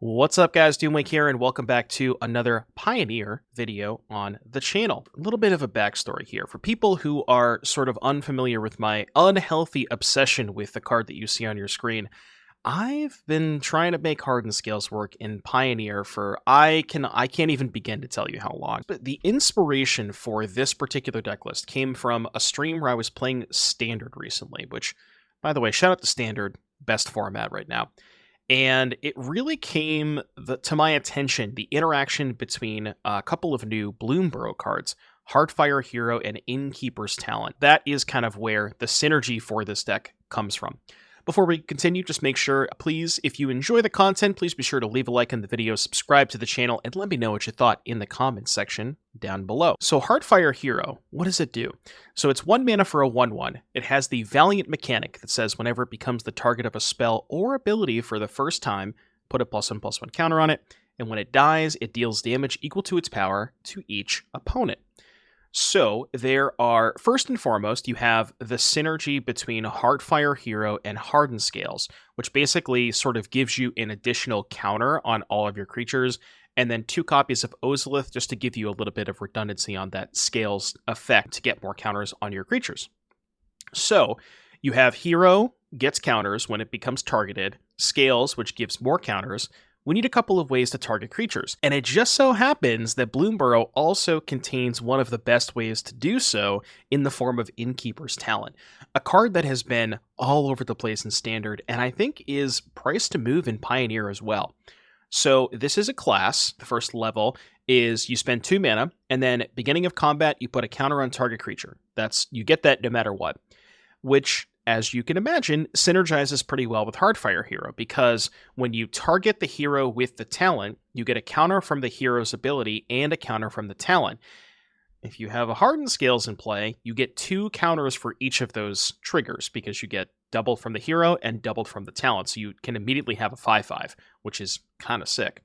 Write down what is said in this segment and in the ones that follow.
What's up guys, Doomwake here, and welcome back to another Pioneer video on the channel. A little bit of a backstory here. For people who are sort of unfamiliar with my unhealthy obsession with the card that you see on your screen, I've been trying to make Hardened Scales work in Pioneer for, I can't even begin to tell you how long. But the inspiration for this particular deck list came from a stream where I was playing Standard recently, which, by the way, shout out to Standard, best format right now. And it really came to my attention, the interaction between a couple of new Bloomburrow cards, Heartfire Hero and Innkeeper's Talent. That is kind of where the synergy for this deck comes from. Before we continue, just make sure, please, if you enjoy the content, please be sure to leave a like on the video, subscribe to the channel, and let me know what you thought in the comments section down below. So Heartfire Hero, what does it do? So it's 1 mana for a 1/1. It has the Valiant mechanic that says whenever it becomes the target of a spell or ability for the first time, put a +1/+1 counter on it, and when it dies, it deals damage equal to its power to each opponent. So there are, first and foremost, you have the synergy between Heartfire Hero and Hardened Scales, which basically sort of gives you an additional counter on all of your creatures, and then 2 copies of Ozolith just to give you a little bit of redundancy on that Scales effect to get more counters on your creatures. So you have Hero gets counters when it becomes targeted, Scales, which gives more counters. We need a couple of ways to target creatures, and it just so happens that Bloomburrow also contains one of the best ways to do so in the form of Innkeeper's Talent, a card that has been all over the place in Standard, and I think is priced to move in Pioneer as well. So this is a class. The first level is you spend 2 mana, and then beginning of combat, you put a counter on target creature. You get that no matter what, which, as you can imagine, synergizes pretty well with Heartfire Hero, because when you target the hero with the talent, you get a counter from the hero's ability and a counter from the talent. If you have a Hardened Scales in play, you get 2 counters for each of those triggers, because you get doubled from the hero and doubled from the talent, so you can immediately have a 5/5, which is kind of sick.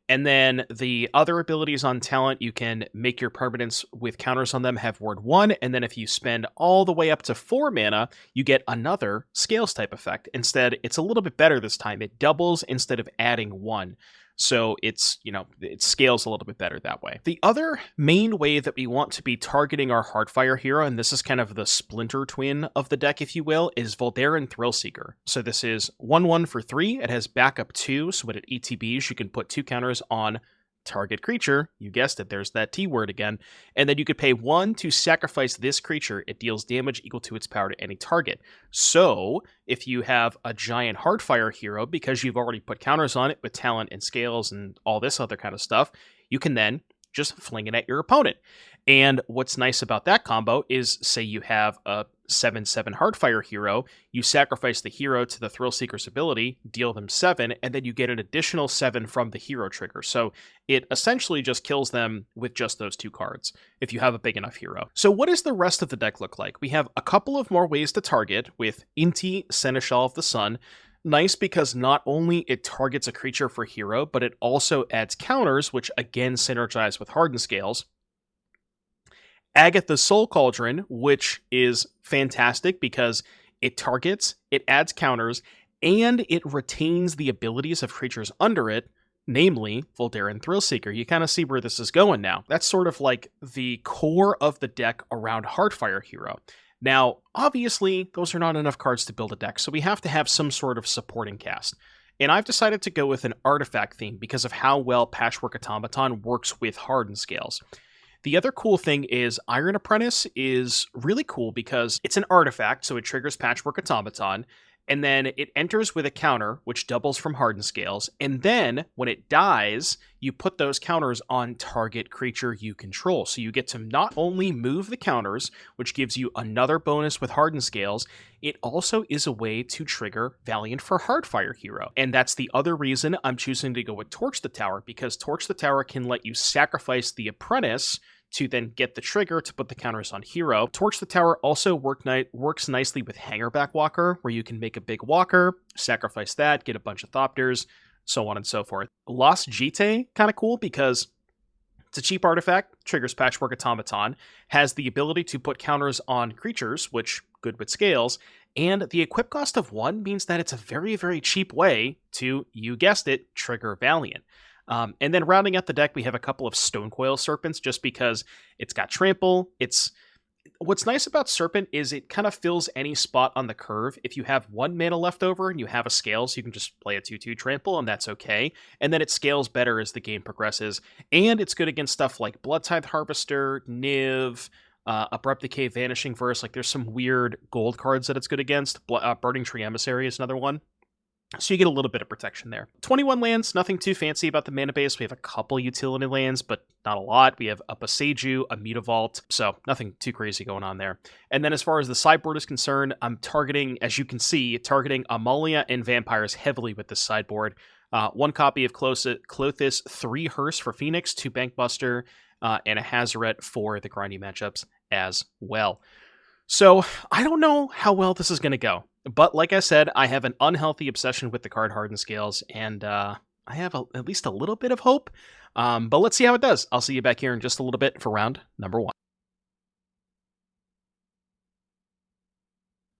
And then the other abilities on talent, you can make your permanents with counters on them have word 1, and then if you spend all the way up to 4 mana, you get another Scales type effect. Instead, it's a little bit better this time. It doubles instead of adding 1. So it scales a little bit better that way. The other main way that we want to be targeting our Heartfire Hero, and this is kind of the splinter twin of the deck, if you will, is Voldaren Thrillseeker. So this is 1/1 for 3. It has backup 2, so when it ETBs, you can put 2 counters on target creature. You guessed it, there's that T word again. And then you could pay 1 to sacrifice this creature. It deals damage equal to its power to any target. So if you have a giant Heartfire Hero, because you've already put counters on it with talent and Scales and all this other kind of stuff, you can then just fling it at your opponent. And what's nice about that combo is, say you have a 7/7 Heartfire Hero, you sacrifice the hero to the Thrillseeker's ability, deal them 7, and then you get an additional 7 from the hero trigger. So it essentially just kills them with just those 2 cards, if you have a big enough hero. So what does the rest of the deck look like? We have a couple of more ways to target with Inti, Seneschal of the Sun. Nice because not only it targets a creature for hero, but it also adds counters, which again synergize with Hardened Scales. Agatha Soul Cauldron, which is fantastic because it targets, it adds counters, and it retains the abilities of creatures under it, namely Voldaren Thrillseeker. You kind of see where this is going now. That's sort of like the core of the deck around Heartfire Hero. Now, obviously, those are not enough cards to build a deck, so we have to have some sort of supporting cast. And I've decided to go with an artifact theme because of how well Patchwork Automaton works with Hardened Scales. The other cool thing is Iron Apprentice is really cool because it's an artifact, so it triggers Patchwork Automaton, and then it enters with a counter, which doubles from Hardened Scales, and then when it dies, you put those counters on target creature you control. So you get to not only move the counters, which gives you another bonus with Hardened Scales, it also is a way to trigger Valiant for Heartfire Hero. And that's the other reason I'm choosing to go with Torch the Tower, because Torch the Tower can let you sacrifice the Apprentice to then get the trigger to put the counters on hero. Torch the Tower also works nicely with Hangarback Walker, where you can make a big walker, sacrifice that, get a bunch of Thopters, so on and so forth. Lost Jitte, kind of cool because it's a cheap artifact, triggers Patchwork Automaton, has the ability to put counters on creatures, which good with Scales, And the equip cost of 1 means that it's a very, very cheap way to, you guessed it, trigger Valiant. And then rounding out the deck, we have a couple of Stonecoil Serpents, just because it's got Trample. What's nice about Serpent is it kind of fills any spot on the curve. If you have 1 mana left over and you have a Scales, you can just play a 2/2 Trample, and that's okay. And then it scales better as the game progresses. And it's good against stuff like Bloodtithe Harvester, Niv, Abrupt Decay, Vanishing Verse. Like, there's some weird gold cards that it's good against. Burning Tree Emissary is another one. So you get a little bit of protection there. 21 lands, nothing too fancy about the mana base. We have a couple utility lands, but not a lot. We have a Boseiju, a Mutavault, so nothing too crazy going on there. And then as far as the sideboard is concerned, I'm targeting, as you can see, Amalia and Vampires heavily with this sideboard. 1 copy of Klothys, 3 Hearse for Phoenix, 2 Bankbuster, and a Hazoret for the grindy matchups as well. So I don't know how well this is going to go. But like I said, I have an unhealthy obsession with the card Hardened Scales, and I have at least a little bit of hope. But let's see how it does. I'll see you back here in just a little bit for round number 1.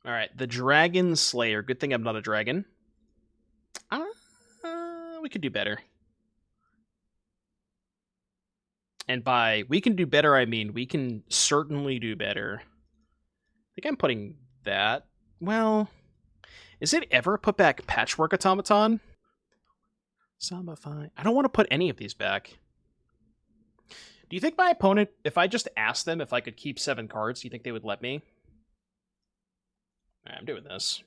All right, the Dragon Slayer. Good thing I'm not a dragon. We could do better. And by we can do better, I mean we can certainly do better. I think I'm putting that. Well, is it ever put back Patchwork Automaton? Zombify. I don't want to put any of these back. Do you think my opponent, if I just asked them if I could keep 7 cards, do you think they would let me? Right, I'm doing this.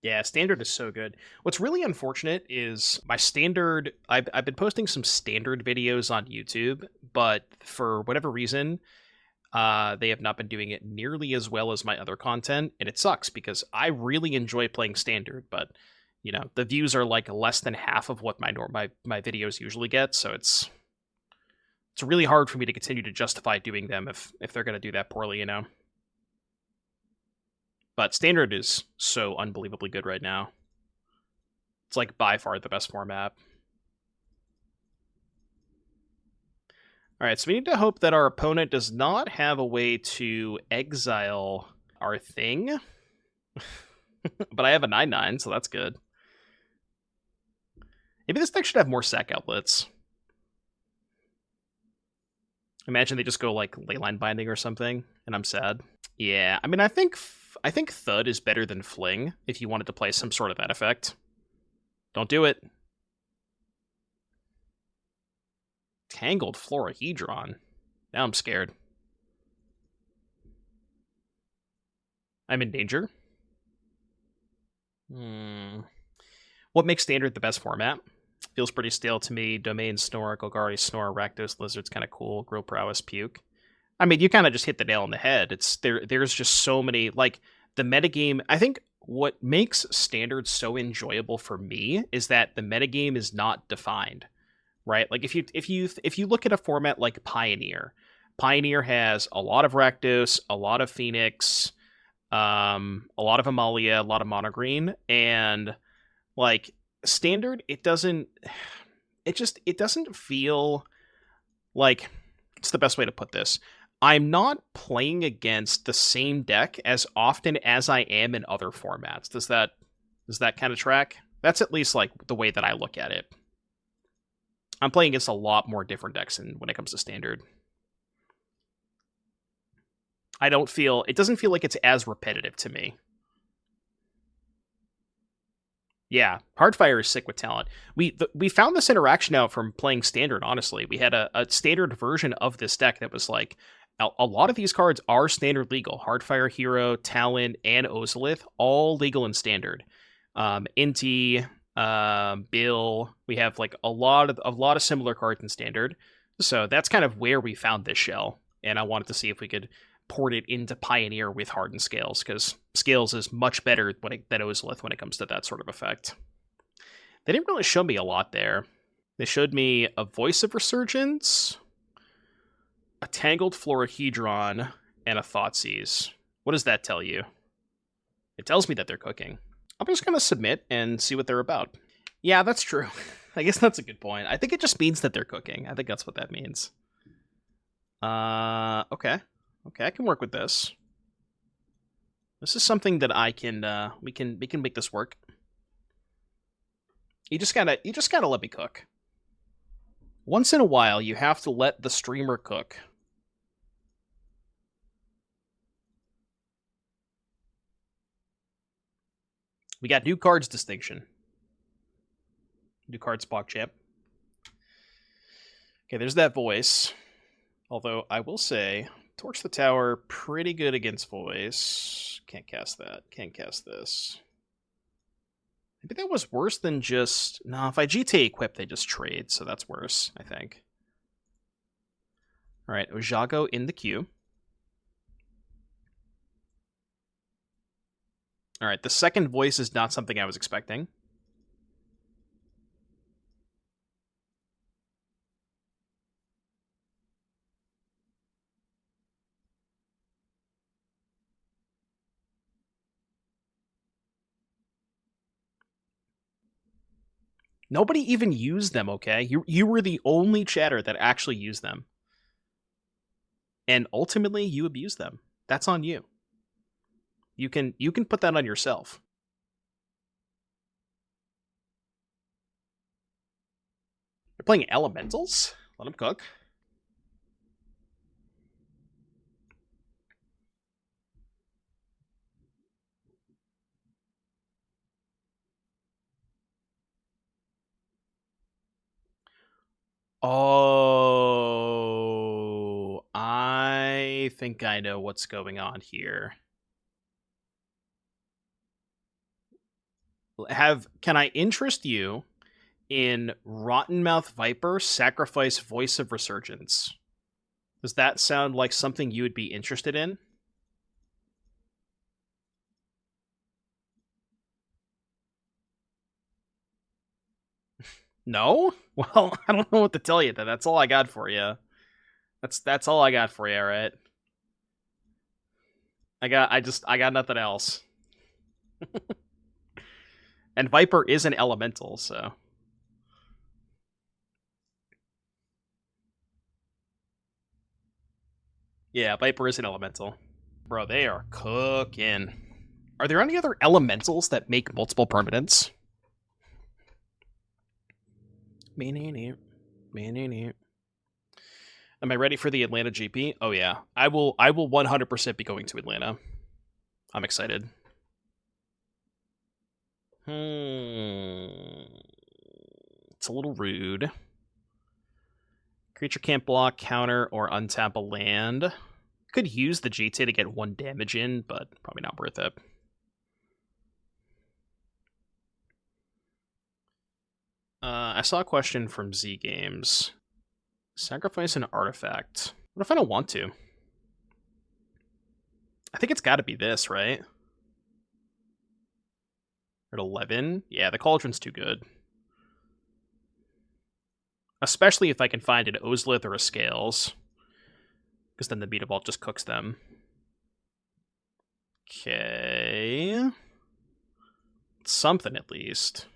Yeah, Standard is so good. What's really unfortunate is my Standard... I've been posting some Standard videos on YouTube, but for whatever reason, they have not been doing it nearly as well as my other content, and it sucks because I really enjoy playing Standard, but, you know, the views are like less than half of what my videos usually get, so it's really hard for me to continue to justify doing them if they're going to do that poorly, you know? But Standard is so unbelievably good right now. It's like by far the best format. Alright, so we need to hope that our opponent does not have a way to exile our thing. But I have a 9/9, so that's good. Maybe this deck should have more sack outlets. Imagine they just go like Leyline Binding or something, and I'm sad. Yeah, I mean, I think Thud is better than Fling if you wanted to play some sort of that effect. Don't do it. Tangled Florahedron. Now I'm scared. I'm in danger. What makes Standard the best format? Feels pretty stale to me. Domain, Snore, Golgari, Snore, Rakdos, Lizard's kind of cool. Gruul, Prowess, Puke. I mean, you kind of just hit the nail on the head. There's just so many, like, the metagame. I think what makes Standard so enjoyable for me is that the metagame is not defined, right? Like, if you look at a format like Pioneer has a lot of Rakdos, a lot of Phoenix, a lot of Amalia, a lot of Mono Green, and like Standard, it doesn't feel like, it's the best way to put this. I'm not playing against the same deck as often as I am in other formats. Does that kind of track? That's at least like the way that I look at it. I'm playing against a lot more different decks when it comes to Standard. It doesn't feel like it's as repetitive to me. Yeah, Heartfire is sick with talent. We found this interaction out from playing Standard, honestly. We had a Standard version of this deck that was like, a lot of these cards are Standard legal. Heartfire Hero, Talon, and Ozolith, all legal in Standard. Inti, Bill, we have like a lot of similar cards in Standard. So that's kind of where we found this shell, and I wanted to see if we could port it into Pioneer with Hardened Scales, because Scales is much better than Ozolith when it comes to that sort of effect. They didn't really show me a lot there. They showed me a Voice of Resurgence, a Tangled Florahedron, and a Thoughtseize. What does that tell you? It tells me that they're cooking. I'm just going to submit and see what they're about. Yeah, that's true. I guess that's a good point. I think it just means that they're cooking. I think that's what that means. Okay. Okay, I can work with this. This is something that I can, we can make this work. You just gotta let me cook. Once in a while, you have to let the streamer cook. We got new cards distinction. New cards PogChamp. Okay, there's that voice. Although, I will say, Torch the Tower, pretty good against voice. Can't cast that. Can't cast this. Maybe that was worse than just... No, if I GT equip, they just trade, so that's worse, I think. Alright, Ojago in the queue. Alright, the second voice is not something I was expecting. Nobody even used them, okay? You were the only chatter that actually used them. And ultimately, you abused them. That's on you. You can put that on yourself. You're playing elementals? Let them cook. Oh, I think I know what's going on here. Can I interest you in Rottenmouth Viper Sacrifice Voice of Resurgence? Does that sound like something you would be interested in? No? Well, I don't know what to tell you then. That's all I got for you. That's all I got for you, right? I got nothing else. And Viper is an elemental, so. Yeah, Viper is an elemental. Bro, they are cooking. Are there any other elementals that make multiple permanents? Am I ready for the Atlanta GP? Oh yeah. I will 100% be going to Atlanta. I'm excited. It's a little rude. Creature can't block, counter, or untap a land. Could use the Jitte to get 1 damage in, but probably not worth it. I saw a question from Z Games. Sacrifice an artifact. What if I don't want to? I think it's got to be this, right? At 11? Yeah, the Cauldron's too good. Especially if I can find an Ozolith or a Scales. Because then the Mutavault just cooks them. Okay. Something at least.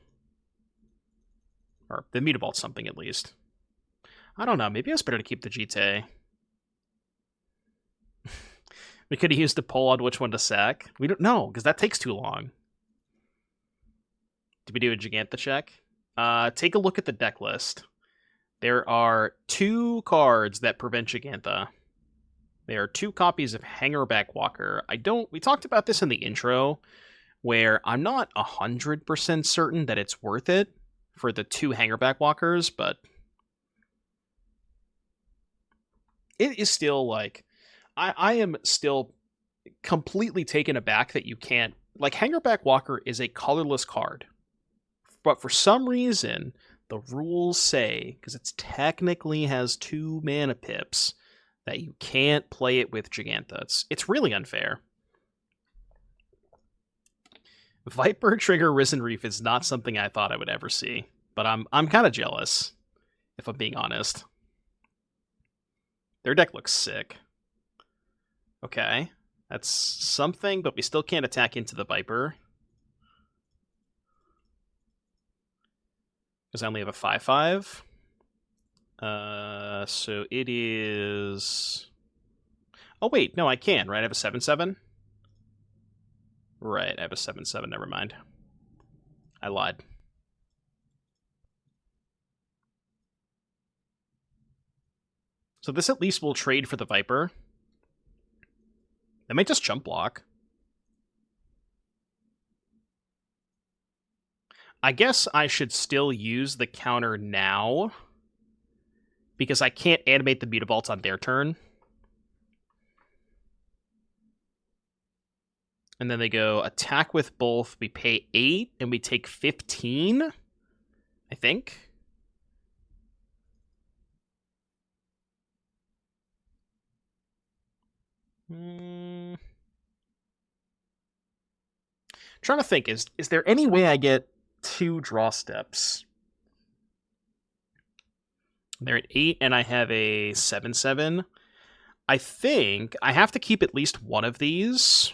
Or the Mutavault something at least. I don't know, maybe it's better to keep the Jitte. We could have used the poll on which one to sack. We don't know, because that takes too long. Did we do a Giganta check? Take a look at the deck list. There are 2 cards that prevent Giganta. There are 2 copies of Hangarback Walker. We talked about this in the intro, where I'm not 100% certain that it's worth it for the 2 Hangarback Walkers, but it is still like, I am still completely taken aback that you can't, like, Hangarback Walker is a colorless card, but for some reason, the rules say, because it technically has 2 mana pips, that you can't play it with Giganta. It's really unfair. Viper Trigger Risen Reef is not something I thought I would ever see, but I'm kind of jealous, if I'm being honest. Their deck looks sick. Okay, that's something, but we still can't attack into the Viper. Because I only have a 5/5. So it is... Oh, wait, no, I can, right? I have a 7/7? Right, I have a 7/7, never mind. I lied. So this at least will trade for the Viper. That might just jump block. I guess I should still use the counter now, because I can't animate the Mutavault on their turn. And then they go attack with both. We pay 8 and we take 15, I think. Trying to think, is there any way I get 2 draw steps? They're at 8 and I have a 7/7. I think I have to keep at least one of these,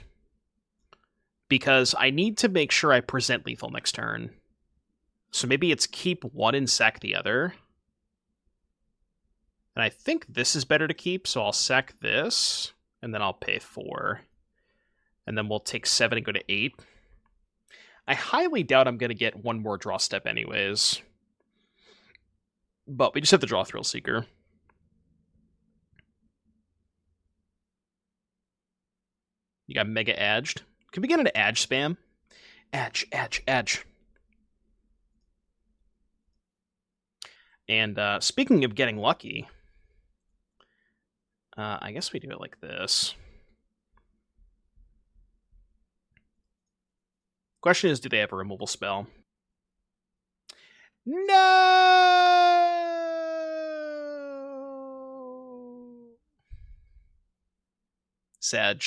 because I need to make sure I present lethal next turn. So maybe it's keep one and sack the other. And I think this is better to keep, so I'll sack this, and then I'll pay 4. And then we'll take 7 and go to 8. I highly doubt I'm going to get one more draw step anyways. But we just have to draw Thrillseeker. You got Mega Edged. Can we get an Edge spam? Edge, Edge, Edge. And speaking of getting lucky, I guess we do it like this. Question is, do they have a removal spell? No! Sag.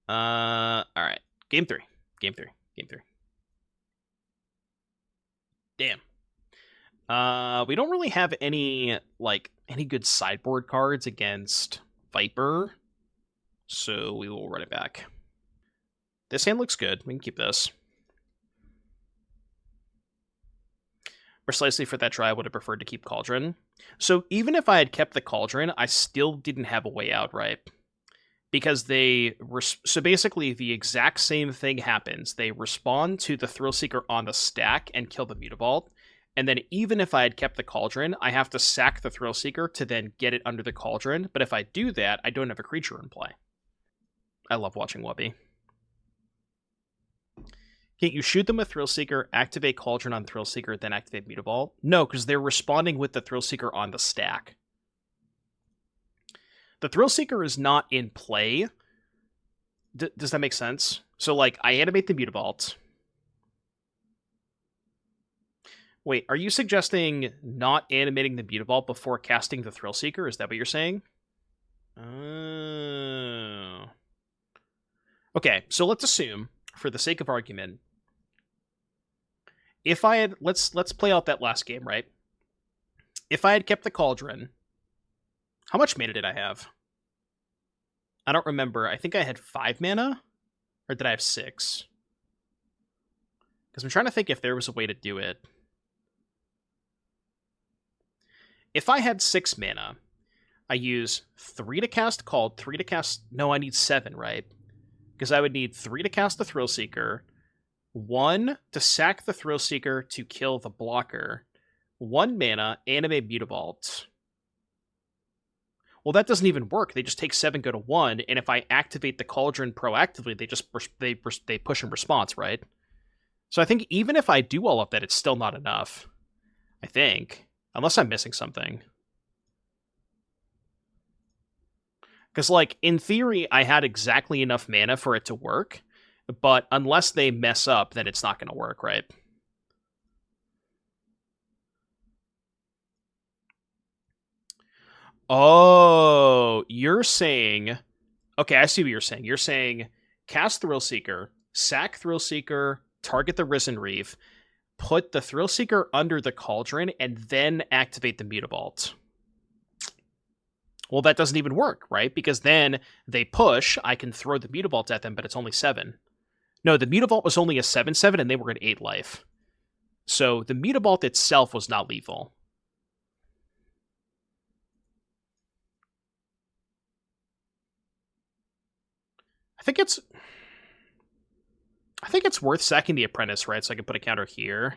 Alright. Game 3. Game 3. Game 3. Damn. We don't really have any good sideboard cards against Viper, so we will run it back. This hand looks good. We can keep this. Precisely for that try, I would have preferred to keep Cauldron. So even if I had kept the Cauldron, I still didn't have a way out, right? Because so basically the exact same thing happens. They respond to the Thrillseeker on the stack and kill the Mutavault. And then even if I had kept the Cauldron, I have to sack the Thrillseeker to then get it under the Cauldron. But if I do that, I don't have a creature in play. I love watching Wubby. Can't you shoot them with Thrillseeker, activate Cauldron on Thrillseeker, then activate Mutavault? No, because they're responding with the Thrillseeker on the stack. The Thrillseeker is not in play. Does that make sense? So, I animate the Mutavault. Wait, are you suggesting not animating the Mutavault before casting the Thrillseeker? Is that what you're saying? Oh. Okay, so let's assume, for the sake of argument, if I had... Let's play out that last game, right? If I had kept the Cauldron... How much mana did I have? I don't remember. I think I had 5 mana? Or did I have 6? Because I'm trying to think if there was a way to do it. If I had 6 mana, I use 3 to cast Called, 3 to cast... No, I need 7, right? Because I would need 3 to cast the Thrillseeker, 1 to sack the Thrillseeker to kill the blocker, 1 mana, animate Mutavault. Well, that doesn't even work. They just take 7, go to 1, and if I activate the Cauldron proactively, they push in response, right? So I think even if I do all of that, it's still not enough. I think. Unless I'm missing something. Because, in theory, I had exactly enough mana for it to work, but unless they mess up, then it's not going to work, right? Oh, you're saying... Okay, I see what you're saying. You're saying cast Thrillseeker, sack Thrillseeker, target the Risen Reef, put the Thrillseeker under the Cauldron, and then activate the Mutavault. Well, that doesn't even work, right? Because then they push, I can throw the Mutavault at them, but it's only 7. No, the Mutavault was only a 7/7, and they were at 8 life. So the Mutavault itself was not lethal. think it's worth sacking the Apprentice, right? So I can put a counter here.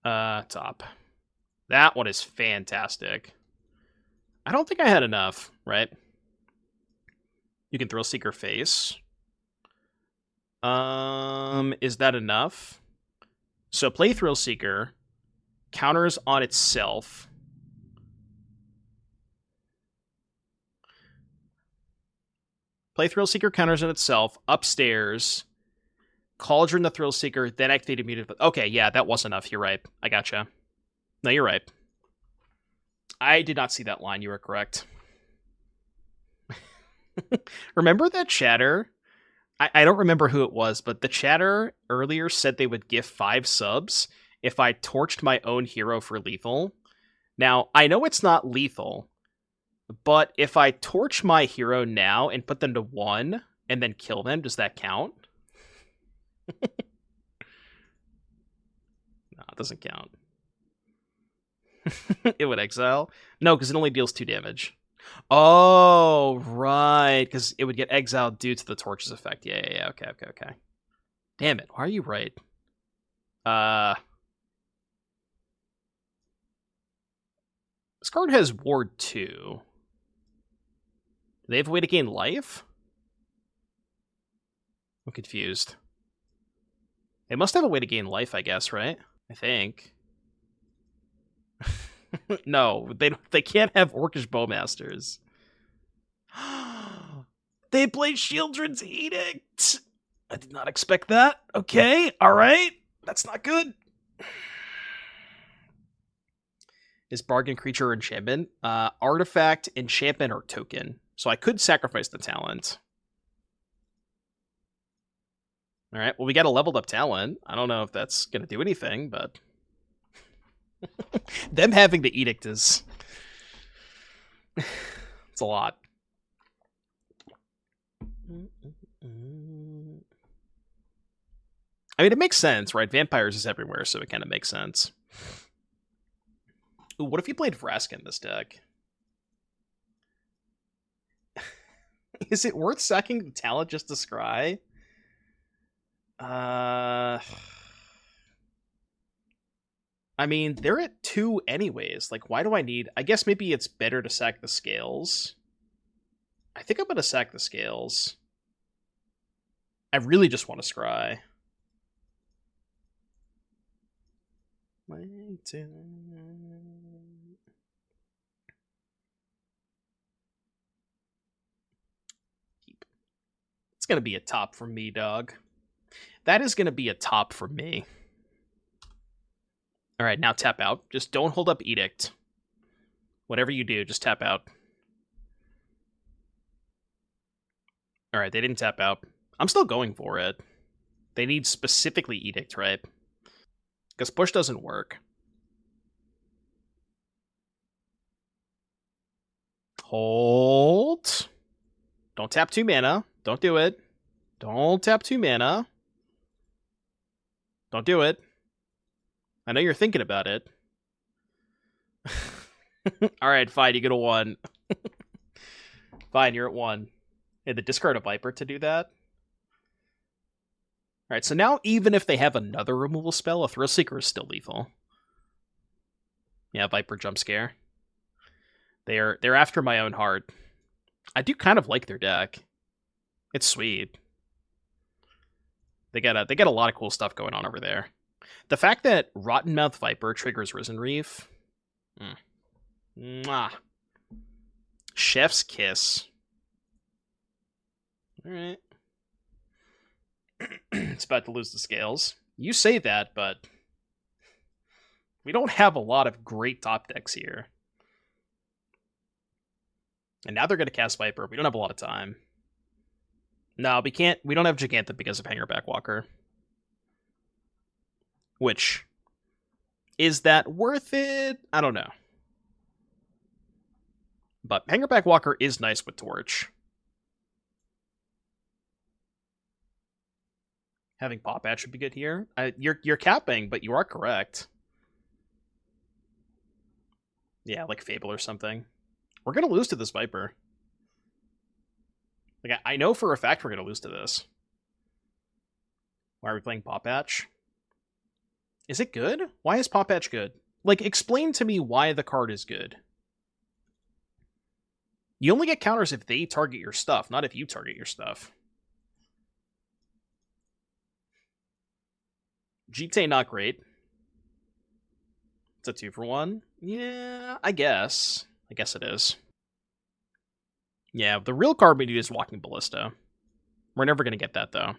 Top. That one is fantastic. I don't think I had enough, right? You can Thrillseeker face. Is that enough? So play Thrillseeker, counters on itself. Play Thrillseeker, counters on itself, upstairs, Cauldron the Thrillseeker, then activate immediately. Okay, yeah, that was enough. You're right. I gotcha. No, you're right. I did not see that line. You were correct. Remember that chatter? I don't remember who it was, but the chatter earlier said they would give 5 subs if I torched my own hero for lethal. Now, I know it's not lethal, but if I torch my hero now and put them to 1 and then kill them, does that count? No, it doesn't count. It would exile? No, because it only deals 2 damage. Oh, right. Because it would get exiled due to the torches effect. Yeah. Okay. Damn it. Why are you right? This card has Ward 2. Do they have a way to gain life? I'm confused. They must have a way to gain life, I guess, right? I think. No, they can't have Orcish Bowmasters. They play Shieldred's Edict! I did not expect that. Okay, alright. That's not good. Is Bargain Creature or Enchantment? Artifact, Enchantment, or Token. So I could sacrifice the talent. Alright, well we got a leveled up talent. I don't know if that's going to do anything, but... Them having the Edict is... it's a lot. I mean, it makes sense, right? Vampires is everywhere, so it kind of makes sense. Ooh, what if you played Vraska in this deck? Is it worth sacking the talent just to scry? I mean, they're at 2 anyways. Like, why do I need... I guess maybe it's better to sack the Scales. I think I'm going to sack the Scales. I really just want to scry. It's going to be a top for me, dog. That is going to be a top for me. All right, now tap out. Just don't hold up Edict. Whatever you do, just tap out. All right, they didn't tap out. I'm still going for it. They need specifically Edict, right? Because push doesn't work. Hold. Don't tap 2 mana. Don't do it. Don't tap 2 mana. Don't do it. I know you're thinking about it. Alright, fine, you get a 1. Fine, you're at 1. And the discard a Viper to do that? Alright, so now even if they have another removal spell, a Thrillseeker is still lethal. Yeah, Viper jump scare. They're after my own heart. I do kind of like their deck. It's sweet. They got a lot of cool stuff going on over there. The fact that Rottenmouth Viper triggers Risen Reef. Mwah. Chef's Kiss. Alright. It's about to lose the Scales. You say that, but we don't have a lot of great top decks here. And now they're going to cast Viper. We don't have a lot of time. No, we can't. We don't have Giganta because of Hangarback Walker. Which, is that worth it? I don't know. But Hangarback Walker is nice with Torch. Having Pop Patch would be good here. You're capping, but you are correct. Yeah, like Fable or something. We're going to lose to this Viper. Like, I know for a fact we're going to lose to this. Why are we playing Pop Patch? Is it good? Why is Pop Patch good? Like, explain to me why the card is good. You only get counters if they target your stuff, not if you target your stuff. Jitte, not great. It's a 2-for-1. Yeah, I guess. I guess it is. Yeah, the real card we need is Walking Ballista. We're never going to get that, though.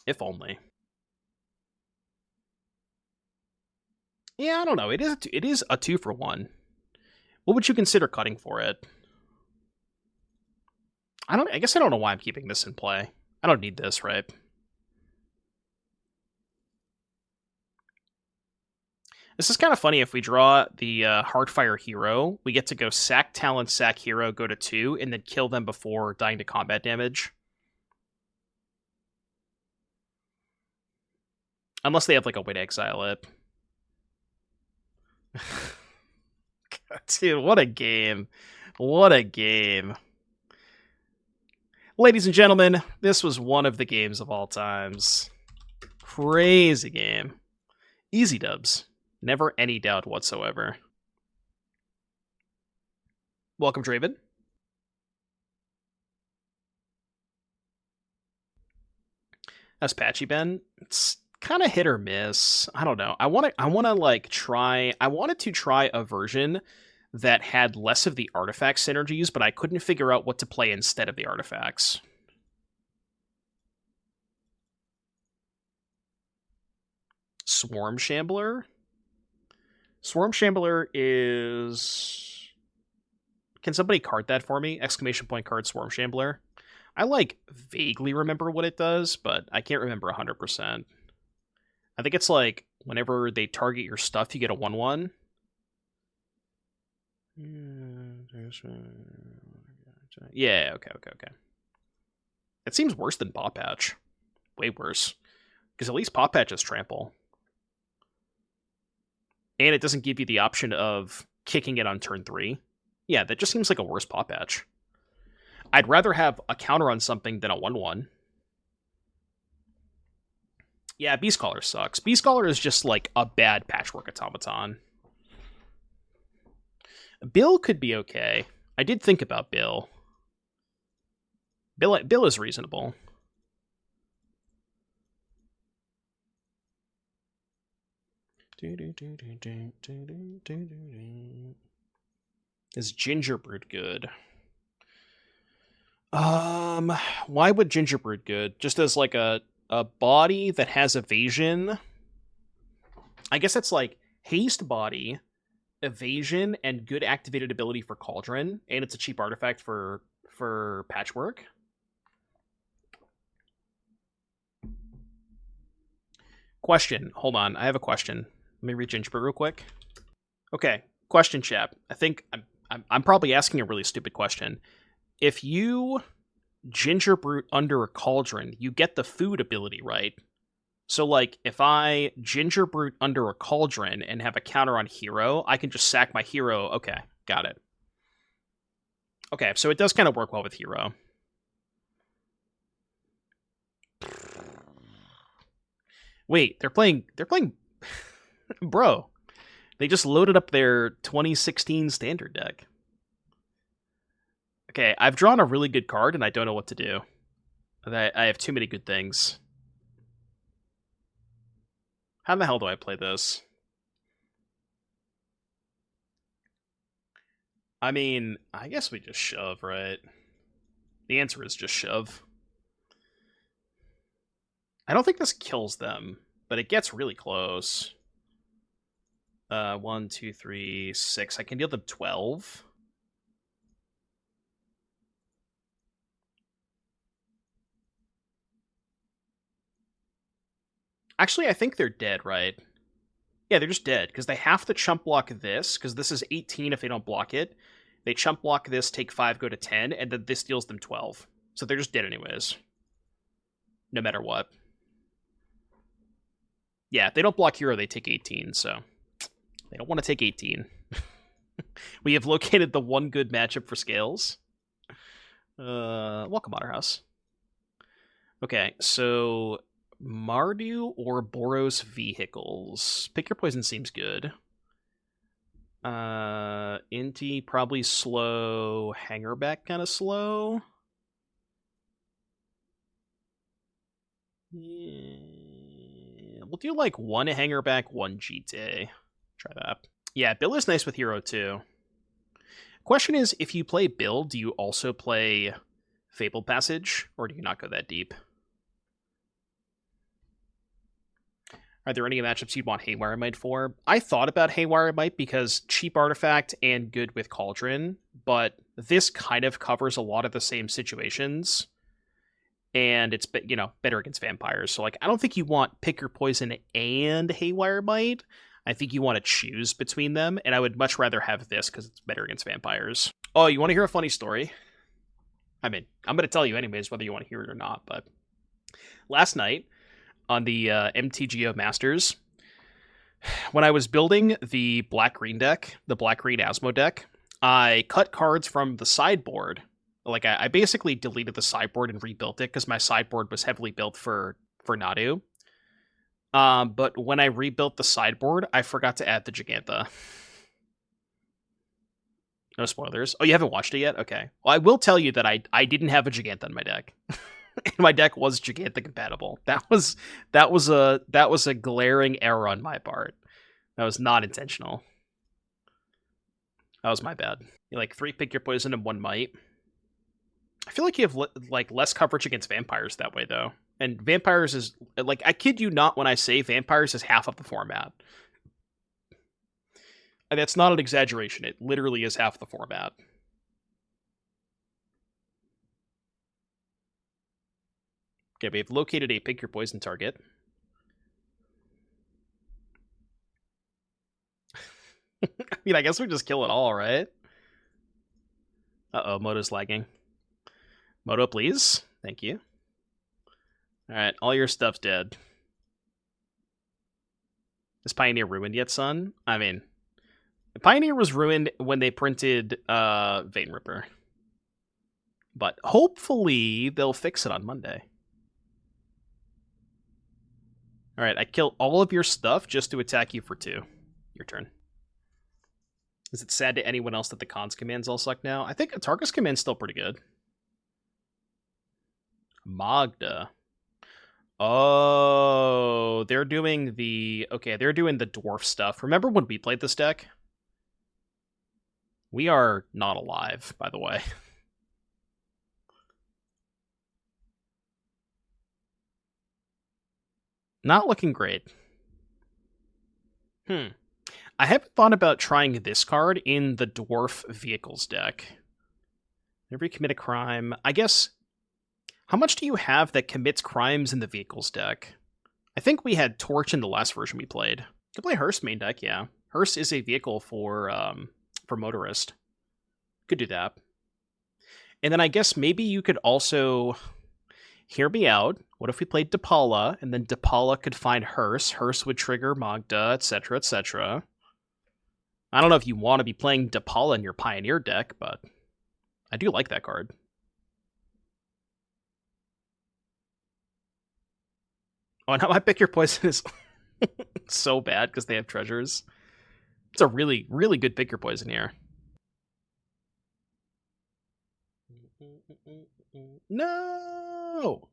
If only. Yeah, I don't know. It is a 2-for-1. What would you consider cutting for it? I guess I don't know why I'm keeping this in play. I don't need this, right? This is kind of funny. If we draw the Heartfire Hero, we get to go sack Talent, sack Hero, go to 2, and then kill them before dying to combat damage. Unless they have like a way to exile it. Dude, what a game. What a game. Ladies and gentlemen, this was one of the games of all times. Crazy game. Easy dubs. Never any doubt whatsoever. Welcome, Draven. That's Patchy Ben. It's kind of hit or miss. I don't know. I wanted to try a version that had less of the artifact synergies, but I couldn't figure out what to play instead of the artifacts. Swarm Shambler? Swarm Shambler is... Can somebody card that for me? Exclamation point card Swarm Shambler. I, like, vaguely remember what it does, but I can't remember 100%. I think it's like, whenever they target your stuff, you get a 1/1. Yeah, okay. It seems worse than Pop Patch. Way worse. Because at least Pop Patch is trample. And it doesn't give you the option of kicking it on turn 3. Yeah, that just seems like a worse Pop Patch. I'd rather have a counter on something than a 1/1. Yeah, Beast Caller sucks. Beast Caller is just like a bad Patchwork Automaton. Bill could be okay. I did think about Bill. Bill is reasonable. Is Gingerbread good? Why would Gingerbread good? Just as like a body that has evasion. I guess it's like haste body, evasion, and good activated ability for Cauldron, and it's a cheap artifact for Patchwork. Question. Hold on, I have a question. Let me read Gingerbread real quick. Okay, question, chap. I think I'm probably asking a really stupid question. If you Gingerbread under a Cauldron, you get the food ability, right? So, like, if I Gingerbread under a Cauldron and have a counter on Hero, I can just sack my Hero. Okay, got it. Okay, so it does kind of work well with Hero. Wait, they're playing... Bro, they just loaded up their 2016 standard deck. Okay, I've drawn a really good card, and I don't know what to do. I have too many good things. How the hell do I play this? I mean, I guess we just shove, right? The answer is just shove. I don't think this kills them, but it gets really close. 1, 2, 3, 6. I can deal them 12. Actually, I think they're dead, right? Yeah, they're just dead, because they have to chump block this, because this is 18 if they don't block it. They chump block this, take 5, go to 10, and then this deals them 12. So they're just dead anyways. No matter what. Yeah, if they don't block Hero, they take 18, so... They don't want to take 18. We have located the one good matchup for Scales. Welcome, Otterhouse. Okay, so Mardu or Boros Vehicles. Pick your poison seems good. Inti probably slow. Hangarback kind of slow. Yeah. We'll do like one Hangarback, one Jitte. Try that. Yeah, Bill is nice with Hero too. Question is, if you play Bill, do you also play Fabled Passage, or do you not go that deep? Are there any matchups you'd want Haywire Might for? I thought about Haywire Might because cheap artifact and good with Cauldron, but this kind of covers a lot of the same situations, and it's, you know, better against vampires. So, like, I don't think you want Pick Your Poison and Haywire Might. I think you want to choose between them, and I would much rather have this because it's better against vampires. Oh, you want to hear a funny story? I mean, I'm going to tell you anyways, whether you want to hear it or not, but last night on the MTGO Masters, when I was building the black-green deck, the black-green Asmo deck, I cut cards from the sideboard. Like, I basically deleted the sideboard and rebuilt it because my sideboard was heavily built for Nadu. But when I rebuilt the sideboard, I forgot to add the Gigantha. No spoilers. Oh, you haven't watched it yet? Okay. Well, I will tell you that I didn't have a Gigantha in my deck. And my deck was Gigantha compatible. That was a glaring error on my part. That was not intentional. That was my bad. You like 3 Pick Your Poison and 1 Might. I feel like you have like less coverage against vampires that way though. And vampires is, like, I kid you not when I say vampires is half of the format. And that's not an exaggeration. It literally is half the format. Okay, we have located a Pick Your Poison target. I mean, I guess we just kill it all, right? Uh-oh, Moto's lagging. Moto, please. Thank you. Alright, all your stuff's dead. Is Pioneer ruined yet, son? I mean, Pioneer was ruined when they printed Vein Ripper. But hopefully they'll fix it on Monday. Alright, I killed all of your stuff just to attack you for 2. Your turn. Is it sad to anyone else that the cons commands all suck now? I think Atarka's command's still pretty good. Magda. Oh, they're doing the... Okay, they're doing the dwarf stuff. Remember when we played this deck? We are not alive, by the way. Not looking great. I haven't thought about trying this card in the dwarf vehicles deck. Whenever you commit a crime... I guess... How much do you have that commits crimes in the vehicles deck? I think we had Torch in the last version we played. You can play Hearst main deck, yeah. Hearst is a vehicle for Motorist. Could do that. And then I guess maybe you could also... Hear me out. What if we played Depala, and then Depala could find Hearst. Hearst would trigger Magda, etc., etc. I don't know if you want to be playing Depala in your Pioneer deck, but I do like that card. Oh, now my Pick Your Poison is so bad because they have treasures. It's a really, really good Pick Your Poison here. No!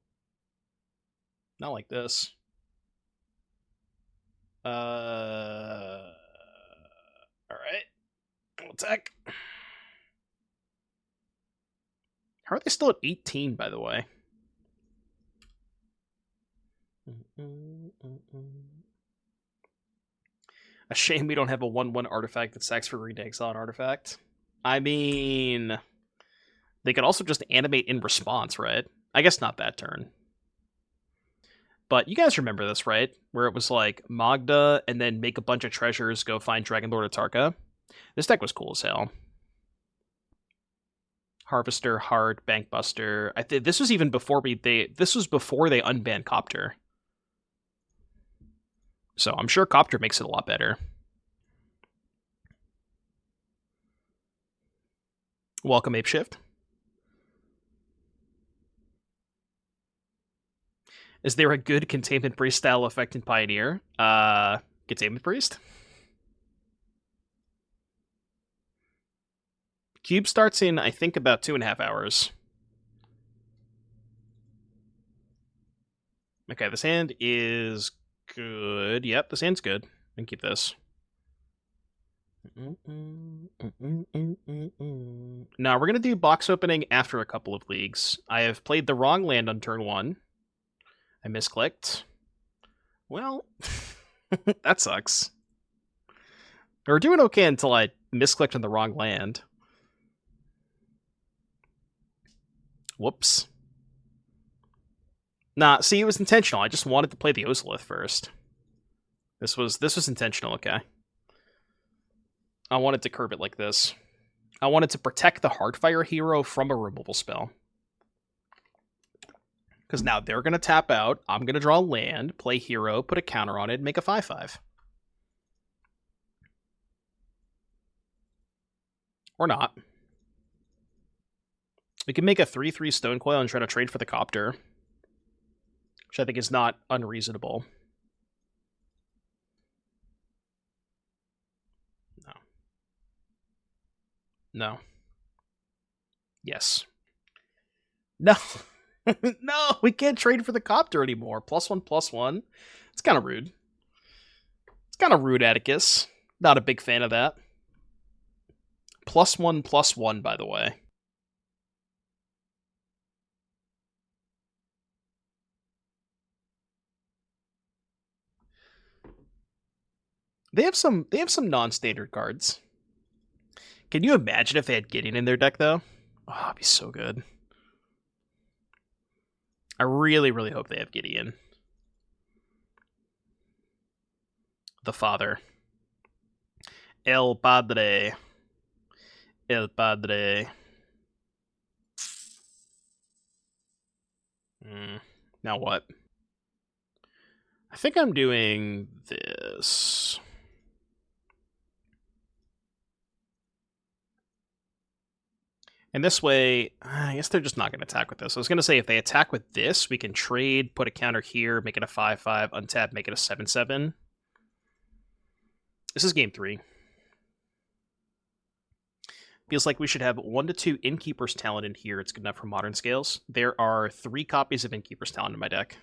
Not like this. Alright. We'll attack. How are they still at 18, by the way? A shame we don't have a 1/1 artifact that sacks for green to exile an artifact. I mean, they could also just animate in response, right? I guess not that turn. But you guys remember this, right? Where it was like Magda and then make a bunch of treasures, go find Dragonlord Atarka. This deck was cool as hell. Harvester, Hard, Bankbuster. This was even before this was before they unbanned Copter. So I'm sure Copter makes it a lot better. Welcome, Apeshift. Is there a good Containment Priest style effect in Pioneer? Containment Priest? Cube starts in, I think, about 2.5 hours. Okay, this hand is good. Yep, this hand's good. I can keep this. Now, we're going to do box opening after a couple of leagues. I have played the wrong land on turn 1. I misclicked. Well, that sucks. We're doing okay until I misclicked on the wrong land. Whoops. Nah, see, it was intentional. I just wanted to play the Ozolith first. This was intentional, okay? I wanted to curve it like this. I wanted to protect the Heartfire Hero from a removal spell. Because now they're going to tap out, I'm going to draw land, play hero, put a counter on it, and make a 5/5. Or not. We can make a 3/3 Stonecoil and try to trade for the Copter. Which I think is not unreasonable. No. No. Yes. No. No, we can't trade for the Copter anymore. +1/+1. It's kind of rude. It's kind of rude, Atticus. Not a big fan of that. +1/+1, by the way. They have some non-standard cards. Can you imagine if they had Gideon in their deck, though? Oh, it'd be so good. I really, really hope they have Gideon. The father. El Padre. El Padre. Now what? I think I'm doing this. And this way, I guess they're just not going to attack with this. I was going to say, if they attack with this, we can trade, put a counter here, make it a 5/5, untap, make it a 7/7. This is game 3. Feels like we should have 1 to 2 Innkeeper's Talent in here. It's good enough for Modern Scales. There are 3 copies of Innkeeper's Talent in my deck.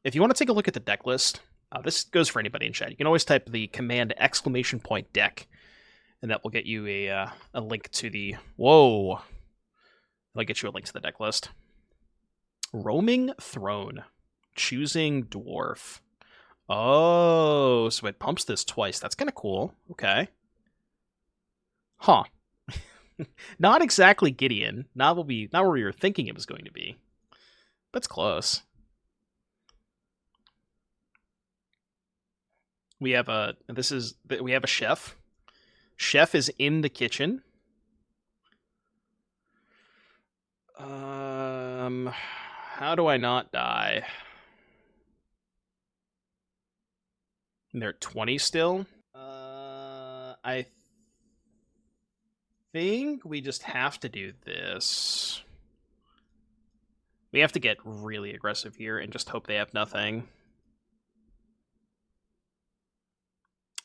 If you want to take a look at the deck list, this goes for anybody in chat. You can always type the command !deck, and that will get you a link to the... Whoa! That'll get you a link to the deck list. Roaming Throne. Choosing Dwarf. Oh, so it pumps this twice. That's kind of cool. Okay. Huh. Not exactly Gideon. Not where we were thinking it was going to be. But it's close. We have a chef. Chef is in the kitchen. How do I not die? They're at 20 still. I think we just have to do this. We have to get really aggressive here and just hope they have nothing.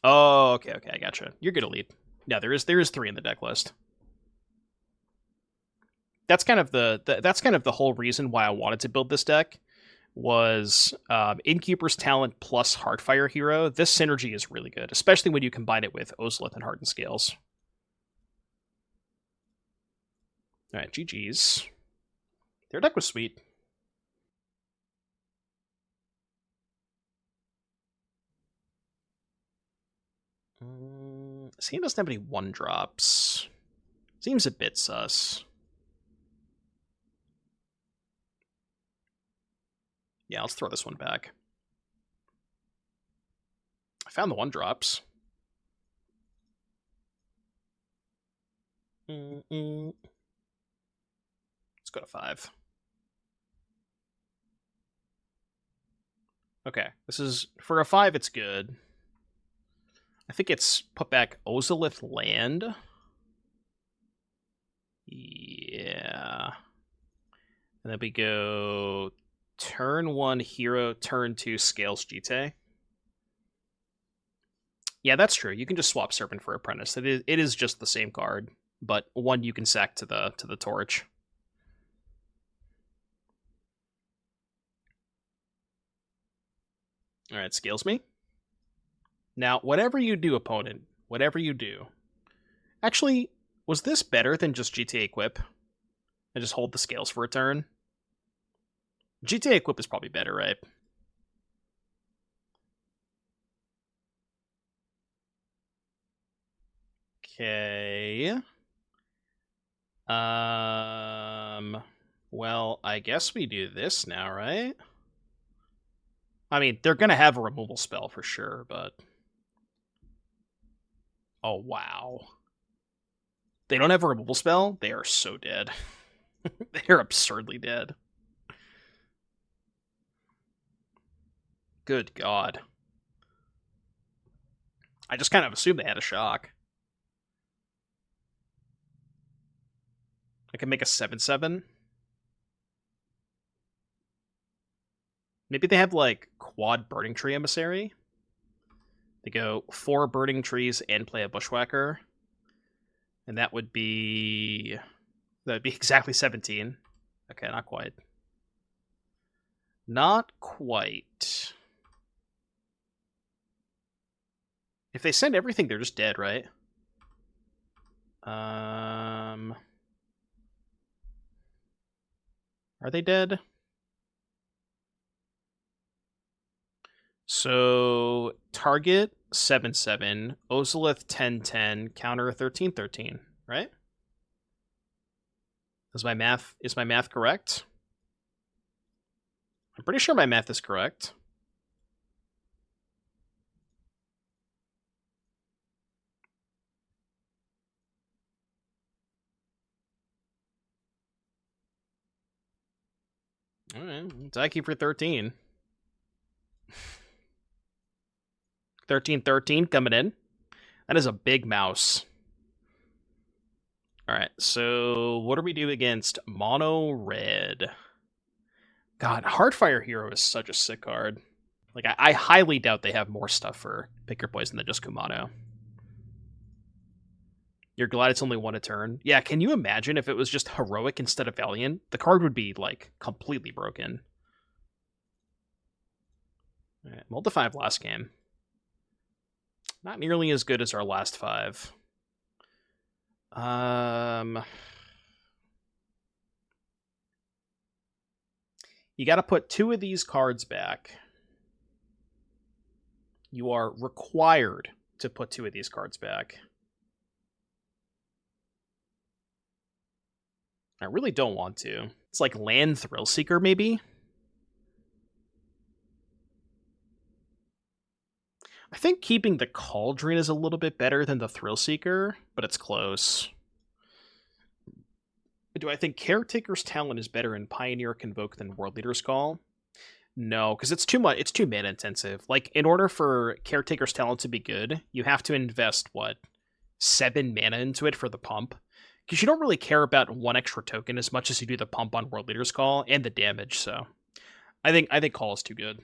Oh, okay, I gotcha. You're gonna lead. Yeah, there is 3 in the deck list. That's kind of the whole reason why I wanted to build this deck was Innkeeper's Talent plus Heartfire Hero. This synergy is really good, especially when you combine it with Ozolith and Hardened Scales. All right, GG's. Their deck was sweet. He doesn't have any 1-drops. Seems a bit sus. Yeah, let's throw this one back. I found the 1-drops. Let's go to 5. Okay, this is... For a 5, it's good. I think it's put back Ozolith land. Yeah. And then we go turn 1 Hero, turn 2 Scales Jitte. Yeah, that's true. You can just swap Serpent for Apprentice. It is just the same card, but one you can sack to the torch. All right, Scales me. Now, whatever you do, opponent, whatever you do. Actually, was this better than just GTA Equip? And just hold the Scales for a turn? GTA Equip is probably better, right? Okay. Well, I guess we do this now, right? I mean, they're gonna have a removal spell for sure, but... Oh, wow. They don't have a removal spell? They are so dead. They're absurdly dead. Good God. I just kind of assumed they had a shock. I can make a 7/7. Maybe they have, like, quad Burning Tree Emissary? They go 4 Burning Trees and play a Bushwhacker. And that would be... That would be exactly 17. Okay, not quite. Not quite. If they send everything, they're just dead, right? Are they dead? So, target 7/7, Ozolith 10/10, counter 13/13, right? Is my math correct? I'm pretty sure my math is correct. All right, thank you for 13. 13/13 coming in. That is a big mouse. All right, so what do we do against mono red? God, Heartfire Hero is such a sick card. Like, I highly doubt they have more stuff for Pick Your Poison than just Kumano. You're glad it's only 1 a turn? Yeah, can you imagine if it was just Heroic instead of Valiant? The card would be, like, completely broken. Alright, Multi 5 last game. Not nearly as good as our last 5. You gotta put 2 of these cards back. You are required to put 2 of these cards back. I really don't want to. It's like Land Thrillseeker, maybe? I think keeping the Cauldron is a little bit better than the Thrillseeker, but it's close. Do I think Caretaker's Talent is better in Pioneer Convoke than World Leader's Call? No, because it's too much. It's too mana intensive. Like, in order for Caretaker's Talent to be good, you have to invest, what, 7 mana into it for the pump? Because you don't really care about 1 extra token as much as you do the pump on World Leader's Call and the damage, so I think Call is too good.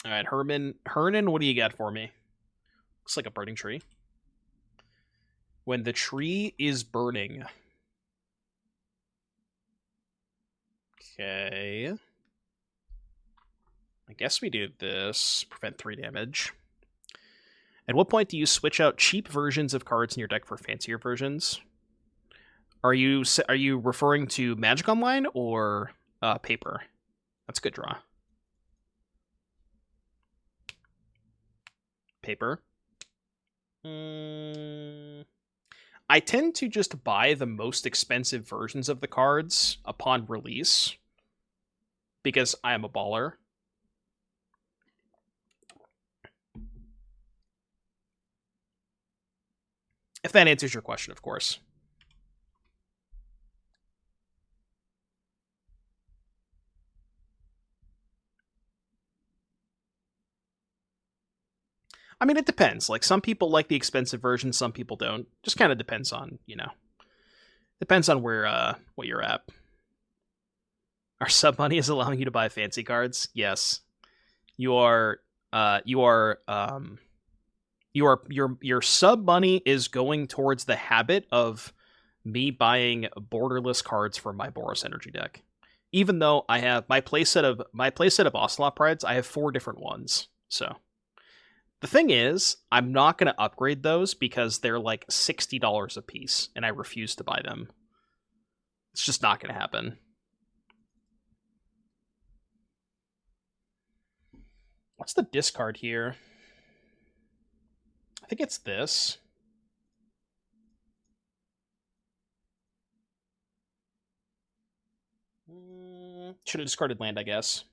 Alright, Hernan, what do you got for me? Looks like a burning tree. When the tree is burning. Okay. I guess we do this. Prevent 3 damage. At what point do you switch out cheap versions of cards in your deck for fancier versions? Are you referring to Magic Online or Paper? That's a good draw. Paper. I tend to just buy the most expensive versions of the cards upon release because I am a baller. If that answers your question, of course. I mean, it depends. Like, some people like the expensive version, some people don't. Just kind of depends on, depends on where, what you're at. Our sub money is allowing you to buy fancy cards? Yes. Your sub money is going towards the habit of me buying borderless cards for my Boros Energy deck. Even though I have my playset of Ocelot Prides, I have 4 different ones. So the thing is, I'm not going to upgrade those because they're like $60 a piece, and I refuse to buy them. It's just not going to happen. What's the discard here? I think it's this. Should have discarded land, I guess.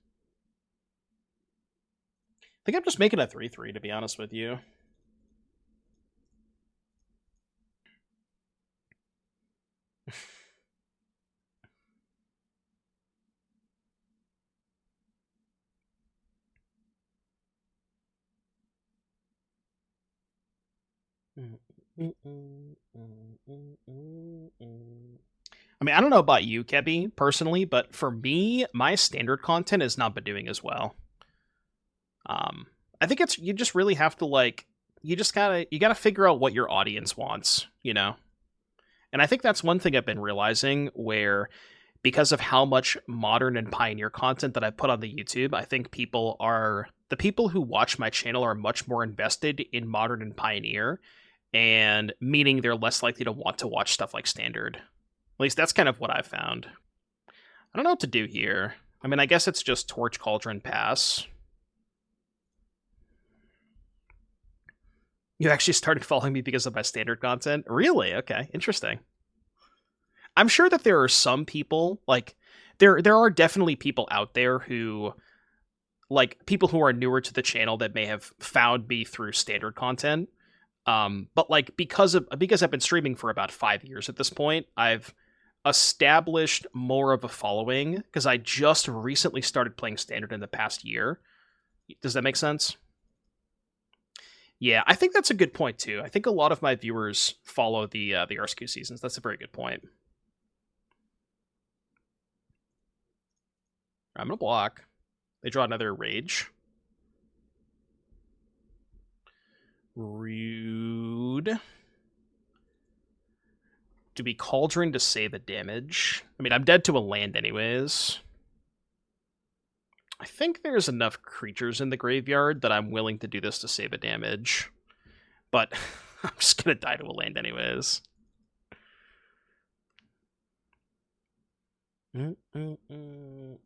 I think I'm just making a 3/3, to be honest with you. I mean, I don't know about you, Kebby, personally, but for me, my standard content has not been doing as well. I think you just really have to, you gotta figure out what your audience wants, And I think that's one thing I've been realizing, where because of how much modern and pioneer content that I put on the YouTube, I think the people who watch my channel are much more invested in modern and pioneer, and meaning they're less likely to want to watch stuff like standard. At least that's kind of what I've found. I don't know what to do here. I mean, I guess it's just Torch, Cauldron, pass. You actually started following me because of my standard content? Really? Okay, interesting. I'm sure that there are some people, there are definitely people out there who, people who are newer to the channel that may have found me through standard content. But because I've been streaming for about 5 years at this point, I've established more of a following because I just recently started playing standard in the past year. Does that make sense? Yeah, I think that's a good point too. I think a lot of my viewers follow the RSQ seasons. That's a very good point. I'm gonna block. They draw another Rage. Rude. Do we Cauldron to save a damage? I mean, I'm dead to a land anyways. I think there's enough creatures in the graveyard that I'm willing to do this to save a damage. But I'm just going to die to a land anyways.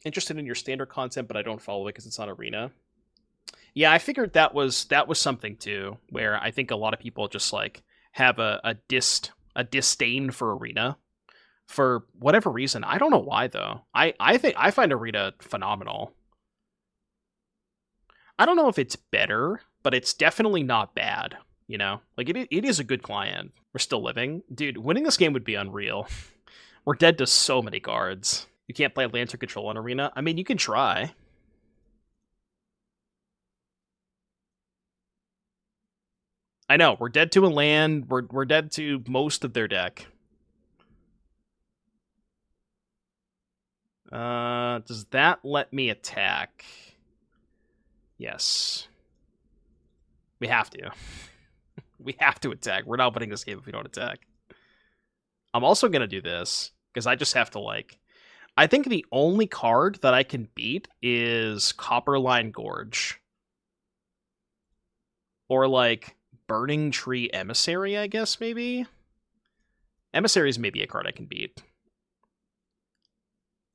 Interested in your standard content, but I don't follow it because it's on Arena. Yeah, I figured that was something too, where I think a lot of people just have a disdain for Arena for whatever reason. I don't know why though. I find Arena phenomenal. I don't know if it's better, but it's definitely not bad, it is a good client. We're still living. Dude, winning this game would be unreal. We're dead to so many cards. You can't play Lantern Control on Arena? I mean, you can try. I know, we're dead to a land, we're dead to most of their deck. Does that let me attack? Yes. We have to. We have to attack. We're not winning this game if we don't attack. I'm also going to do this, because I just have to, I think the only card that I can beat is Copperline Gorge. Or, Burning Tree Emissary, I guess, maybe? Emissary is maybe a card I can beat.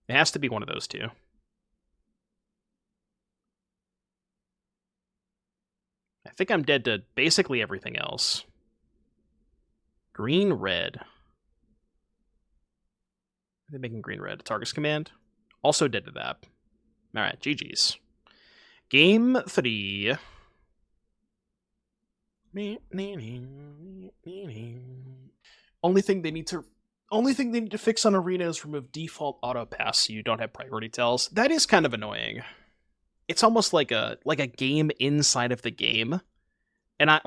It has to be one of those two. I think I'm dead to basically everything else. Green-red. Are they making green-red? Targus Command? Also dead to that. Alright, GG's. Game 3. Only thing they need to fix on Arena is remove default auto pass so you don't have priority tells. That is kind of annoying. It's almost like a game inside of the game And I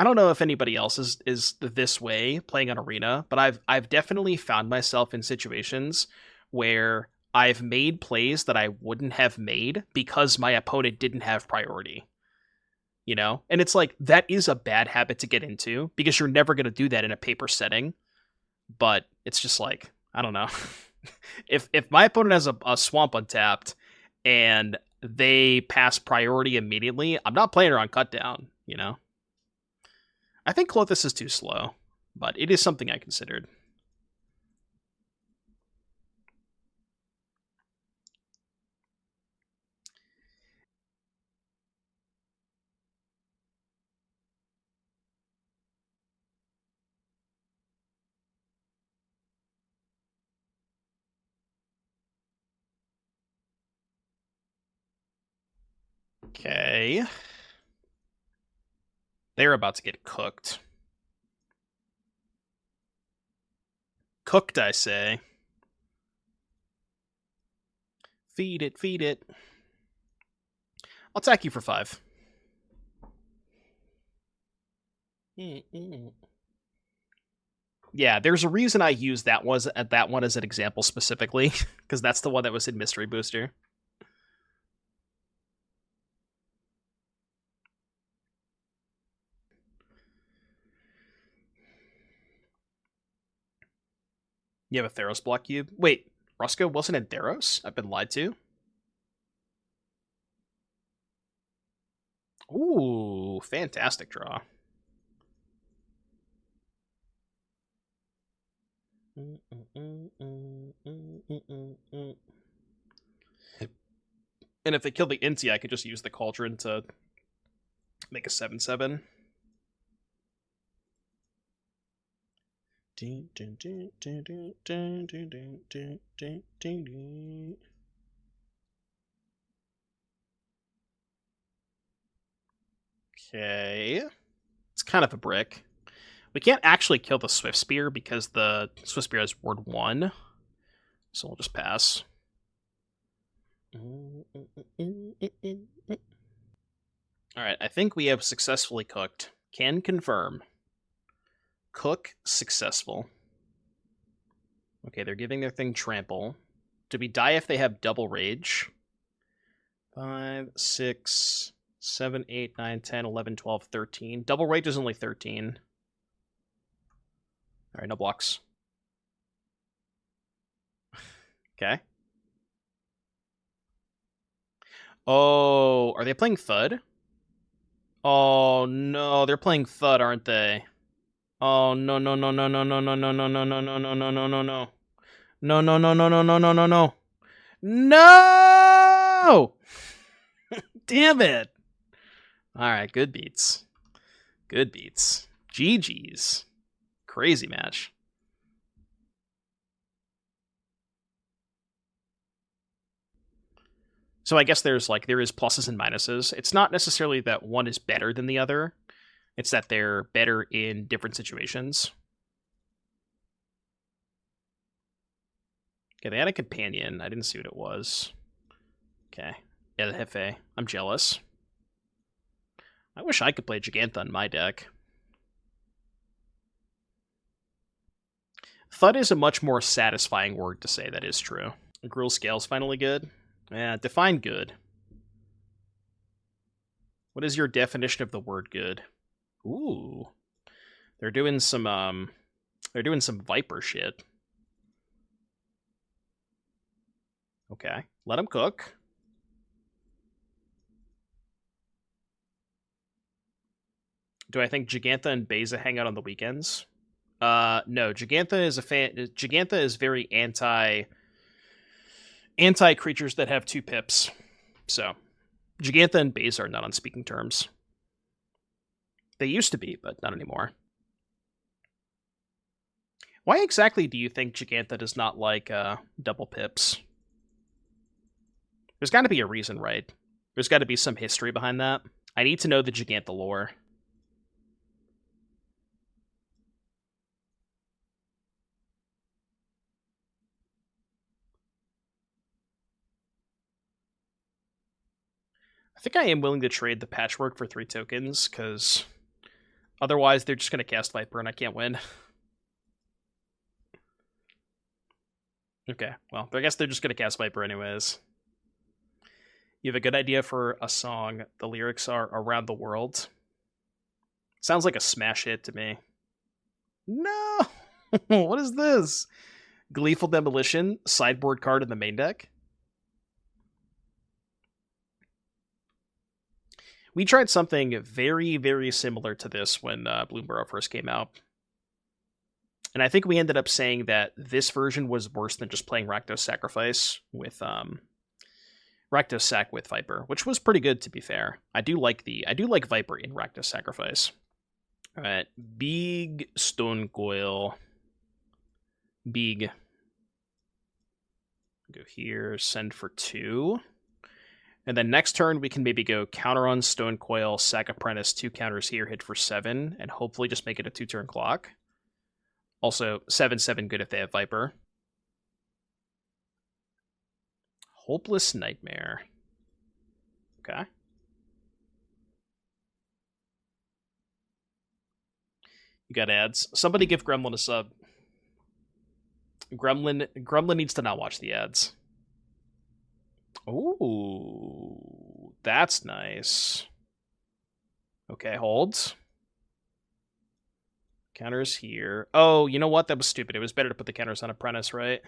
don't know if anybody else is this way playing on Arena, but I've definitely found myself in situations where I've made plays that I wouldn't have made because my opponent didn't have priority. You know? And it's like, that is a bad habit to get into because you're never going to do that in a paper setting. But it's just like, I don't know. if my opponent has a swamp untapped and they pass priority immediately, I'm not playing her on cutdown, you know? I think Clothis is too slow, but it is something I considered. Okay. They're about to get cooked. Cooked, I say. Feed it, feed it. I'll attack you for 5. Yeah, there's a reason I used that one as an example specifically, because that's the one that was in Mystery Booster. You have a Theros block cube? Wait, Roscoe wasn't in Theros? I've been lied to? Ooh, fantastic draw. And if they kill the Inti, I could just use the Cauldron to make a 7/7. Okay. It's kind of a brick. We can't actually kill the Swift Spear because the Swift Spear has ward 1. So we'll just pass. Alright, I think we have successfully cooked. Can confirm. Cook successful. Okay, they're giving their thing trample. Do we die if they have double rage? 5, 6, 7, 8, 9, 10, 11, 12, 13. Double rage is only 13. Alright, no blocks. Okay. Oh, are they playing Thud? Oh no, they're playing Thud, aren't they? Oh no no no no no no no no no no no no no no no no no. No no no no no no no no no. No! Damn it. Alright, good beats. Good beats. GG's. Crazy match. So I guess there is pluses and minuses. It's not necessarily that one is better than the other. It's that they're better in different situations. Okay, they had a companion. I didn't see what it was. Okay. Yeah, the Hefe. I'm jealous. I wish I could play Gigantha in my deck. Thud is a much more satisfying word to say, that is true. Gruul Scale's finally good? Yeah, define good. What is your definition of the word good? Ooh. They're doing some Viper shit. Okay. Let them cook. Do I think Gigantha and Beza hang out on the weekends? No. Gigantha is very anti creatures that have 2 pips. So, Gigantha and Beza are not on speaking terms. They used to be, but not anymore. Why exactly do you think Gigantha does not like double pips? There's got to be a reason, right? There's got to be some history behind that. I need to know the Gigantha lore. I think I am willing to trade the Patchwork for 3 tokens, because Otherwise, they're just going to cast Viper and I can't win. Okay, well, I guess they're just going to cast Viper anyways. You have a good idea for a song. The lyrics are Around the World. Sounds like a smash hit to me. No! What is this? Gleeful Demolition, sideboard card in the main deck. We tried something very, very similar to this when Bloomburrow first came out. And I think we ended up saying that this version was worse than just playing Rakdos Sacrifice with Rakdos Sac with Viper, which was pretty good to be fair. I do like Viper in Rakdos Sacrifice. Alright, big Stonecoil. Big. Go here, send for 2. And then next turn, we can maybe go counter on Stonecoil, Sac Apprentice, 2 counters here, hit for 7, and hopefully just make it a 2-turn clock. Also, 7/7 good if they have Viper. Hopeless Nightmare. Okay. You got ads. Somebody give Gremlin a sub. Gremlin needs to not watch the ads. Ooh, that's nice. Okay, holds. Counters here. Oh, you know what? That was stupid. It was better to put the counters on Apprentice, right?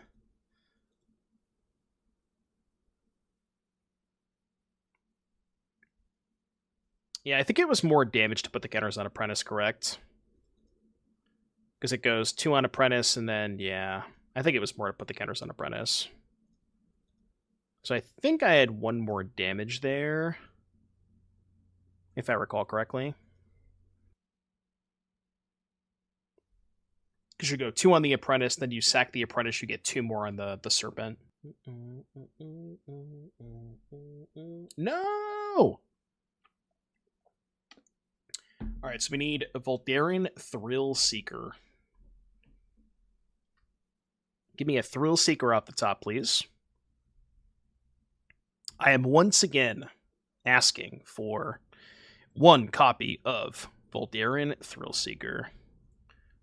Yeah, I think it was more damage to put the counters on Apprentice, correct? Because it goes 2 on Apprentice, and then, yeah. I think it was more to put the counters on Apprentice. So I think I had 1 more damage there, if I recall correctly. Because you go 2 on the Apprentice, then you sack the Apprentice, you get 2 more on the Serpent. No! Alright, so we need a Voldaren Thrillseeker. Give me a Thrillseeker off the top, please. I am once again asking for 1 copy of Voldaren Thrillseeker,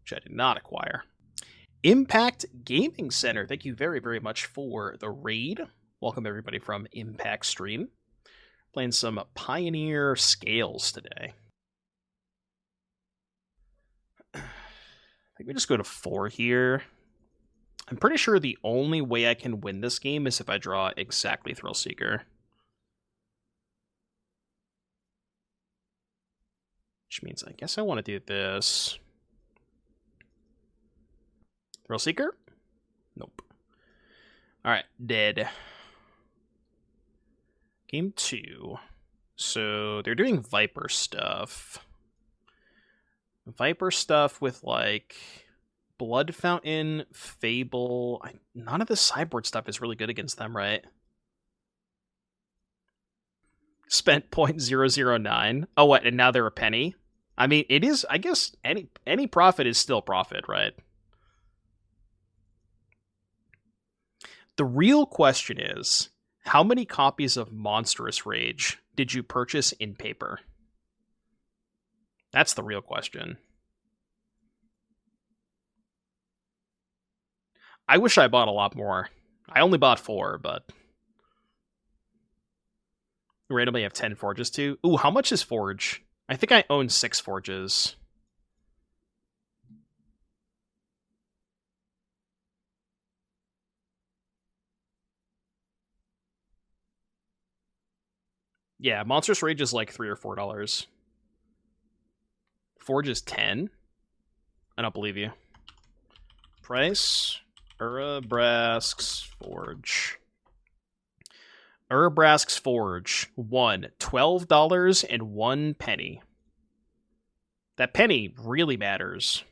which I did not acquire. Impact Gaming Center, thank you very, very much for the raid. Welcome everybody from Impact Stream. Playing some Pioneer Scales today. I think we just go to 4 here. I'm pretty sure the only way I can win this game is if I draw exactly Thrillseeker. Which means I guess I want to do this. Thrillseeker? Nope. Alright, dead. Game 2. So they're doing Viper stuff. Viper stuff with like Blood Fountain, Fable. None of the sideboard stuff is really good against them, right? Spent 0.009. Oh, what? And now they're a penny? I mean, it is, I guess, any profit is still profit, right? The real question is, how many copies of Monstrous Rage did you purchase in paper? That's the real question. I wish I bought a lot more. I only bought 4, but randomly have 10 forges too. Ooh, how much is forge? I think I own 6 forges. Yeah, Monstrous Rage is like $3 or $4. Forge is 10? I don't believe you. Price? Urabrask's Forge. Urabrask's Forge. $12 and 1 penny. That penny really matters.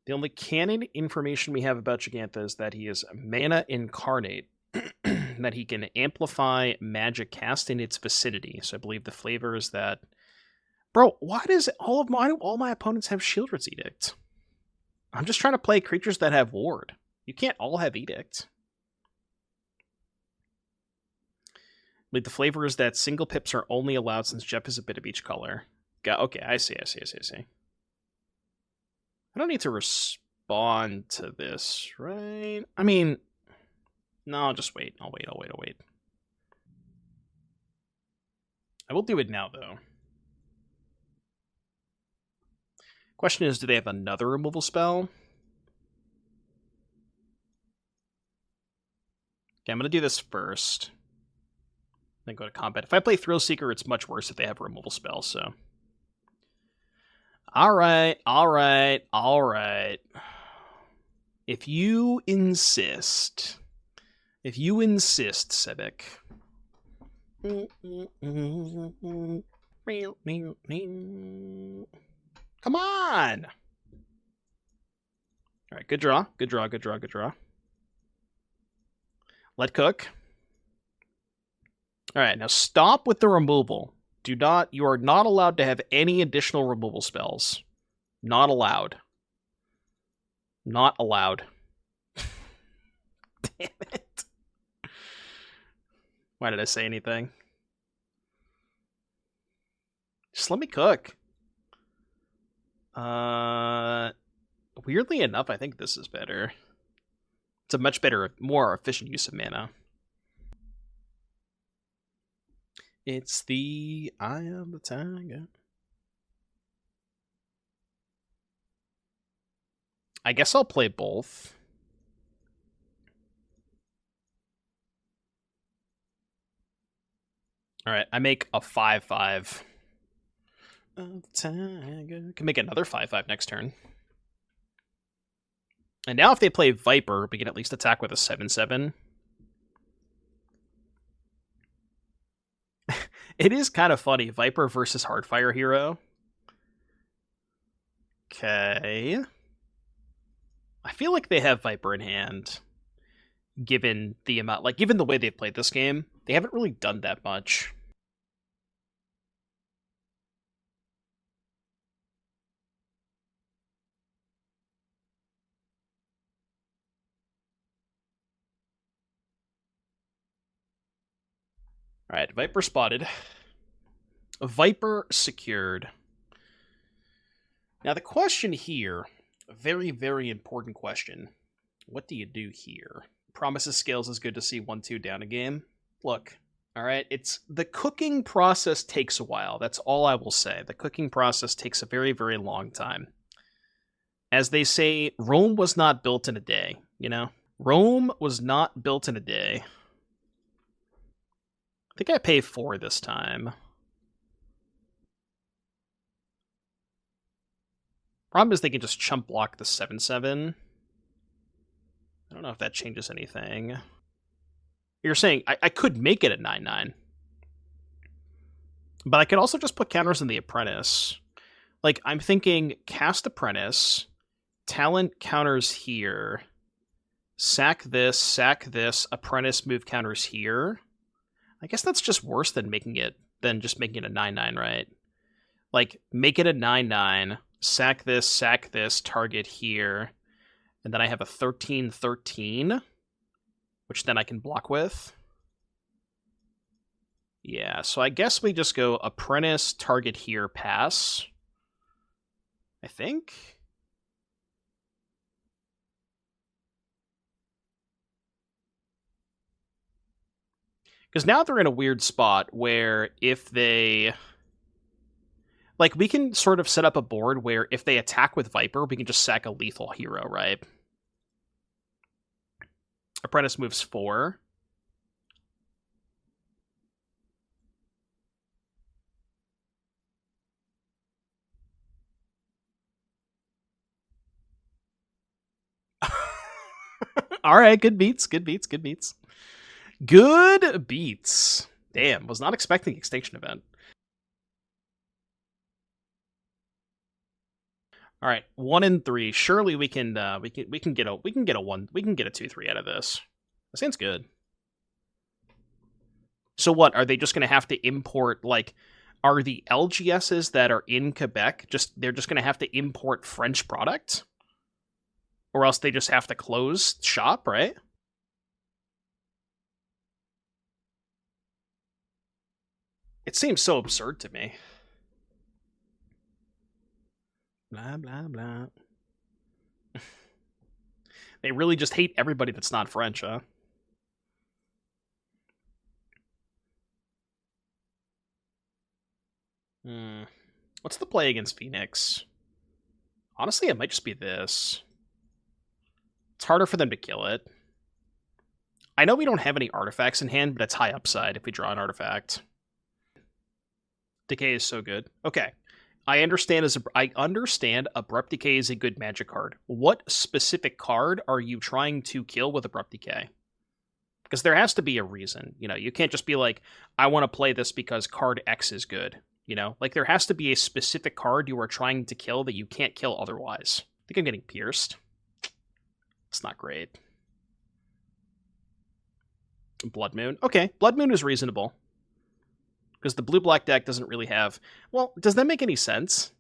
The only canon information we have about Gigantha is that he is Mana Incarnate, that he can amplify magic cast in its vicinity. So I believe the flavor is that... Bro, why do all my opponents have Shieldred's Edict? I'm just trying to play creatures that have Ward. You can't all have Edict. Like, the flavor is that single pips are only allowed since Jeff is a bit of each color. Okay, I see. I don't need to respond to this, right? I mean, no, I'll just wait. I'll wait. I will do it now, though. Question is, do they have another removal spell? Okay, I'm going to do this first. Then go to combat. If I play Thrillseeker, it's much worse if they have a removal spell, so... Alright. If you insist, Sebek. Come on! Alright, good draw. Let cook. Alright, now stop with the removal. You are not allowed to have any additional removal spells. Not allowed. Not allowed. Damn it. Why did I say anything? Just let me cook. Weirdly enough, I think this is better. It's a much better, more efficient use of mana. It's the Eye of the Tiger. I guess I'll play both. Alright, I make a 5/5. Can make another 5/5 next turn. And now if they play Viper, we can at least attack with a 7/7. It is kind of funny. Viper versus Heartfire Hero. Okay. I feel like they have Viper in hand. Given the amount, given the way they've played this game, they haven't really done that much. Alright, Viper spotted. Viper secured. Now the question here, a very, very important question. What do you do here? Promises Scales is good to see 1-2 down a game. Look, alright, the cooking process takes a while. That's all I will say. The cooking process takes a very, very long time. As they say, Rome was not built in a day, you know? Rome was not built in a day. I think I pay 4 this time. Problem is they can just chump block the 7/7. I don't know if that changes anything. You're saying I could make it a 9/9. But I could also just put counters in the Apprentice. Like, I'm thinking cast Apprentice, talent counters here, sack this, Apprentice move counters here. I guess that's just worse than just making it a 9/9, right? Like, make it a 9/9, sack this, target here, and then I have a 13/13, which then I can block with. Yeah, so I guess we just go Apprentice, target here, pass. I think. Because now they're in a weird spot where if they... we can sort of set up a board where if they attack with Viper, we can just sack a lethal hero, right? Apprentice moves 4. Alright, good beats. Good beats. Damn, was not expecting Extinction Event. All right, 1 and 3. Surely we can get a 2/3 out of this. That sounds good. So what, are they just going to have to import, are the LGSs that are in Quebec they're just going to have to import French product? Or else they just have to close shop, right? It seems so absurd to me. Blah, blah, blah. They really just hate everybody that's not French, huh? What's the play against Phoenix? Honestly, it might just be this. It's harder for them to kill it. I know we don't have any artifacts in hand, but it's high upside if we draw an artifact. Decay is so good. Okay. I understand Abrupt Decay is a good Magic card. What specific card are you trying to kill with Abrupt Decay? Because there has to be a reason. You know, you can't just be like, I want to play this because card X is good. You know, like there has to be a specific card you are trying to kill that you can't kill otherwise. I think I'm getting pierced. It's not great. Blood Moon. Okay, Blood Moon is reasonable. Because the blue-black deck doesn't really have... Well, does that make any sense?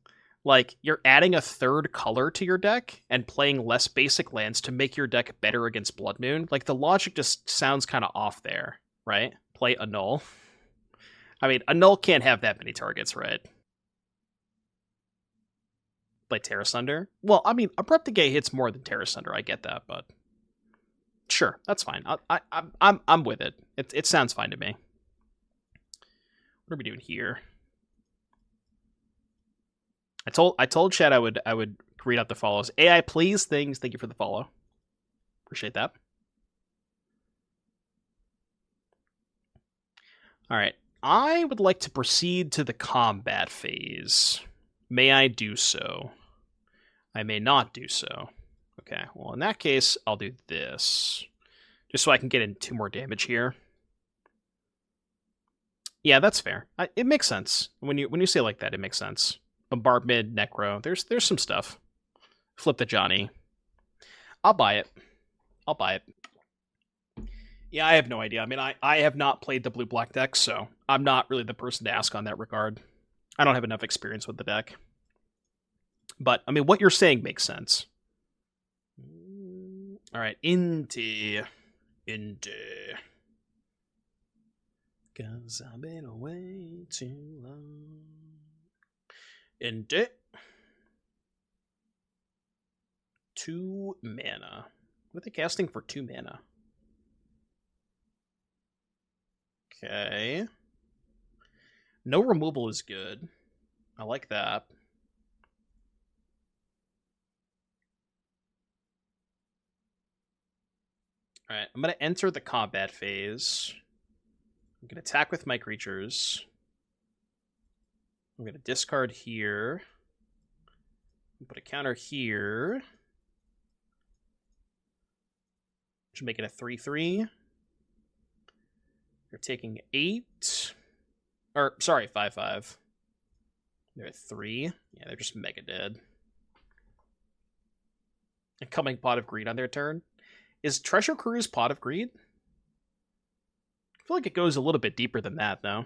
Like, you're adding a third color to your deck and playing less basic lands to make your deck better against Blood Moon? Like, the logic just sounds kind of off there, right? Play Annul. I mean, Annul can't have that many targets, right? Play Terra Sunder? Well, I mean, Abrupt Decay hits more than Terra Sunder, I get that, but... Sure, that's fine. I'm with it. It sounds fine to me. What are we doing here? I told Chad I would read out the follows. AI, please, things. Thank you for the follow. Appreciate that. All right. I would like to proceed to the combat phase. May I do so? I may not do so. Okay. Well, in that case, I'll do this. Just so I can get in 2 more damage here. Yeah, that's fair. It makes sense. When you say it like that, it makes sense. Bombardment, Necro. There's some stuff. Flip the Johnny. I'll buy it. I'll buy it. Yeah, I have no idea. I mean, I have not played the blue-black deck, so I'm not really the person to ask on that regard. I don't have enough experience with the deck. But, I mean, what you're saying makes sense. Alright, Inti. 'Cause I've been away too long. Inti. 2 mana. What are they casting for 2 mana? Okay. No removal is good. I like that. Alright, I'm going to enter the combat phase. I'm going to attack with my creatures. I'm going to discard here. Put a counter here. Should make it a 3/3. They're taking 8. Or, sorry, 5/5. They're at 3. Yeah, they're just mega dead. Incoming Pot of Greed on their turn. Is Treasure Cruise Pot of Greed? I feel like it goes a little bit deeper than that, though.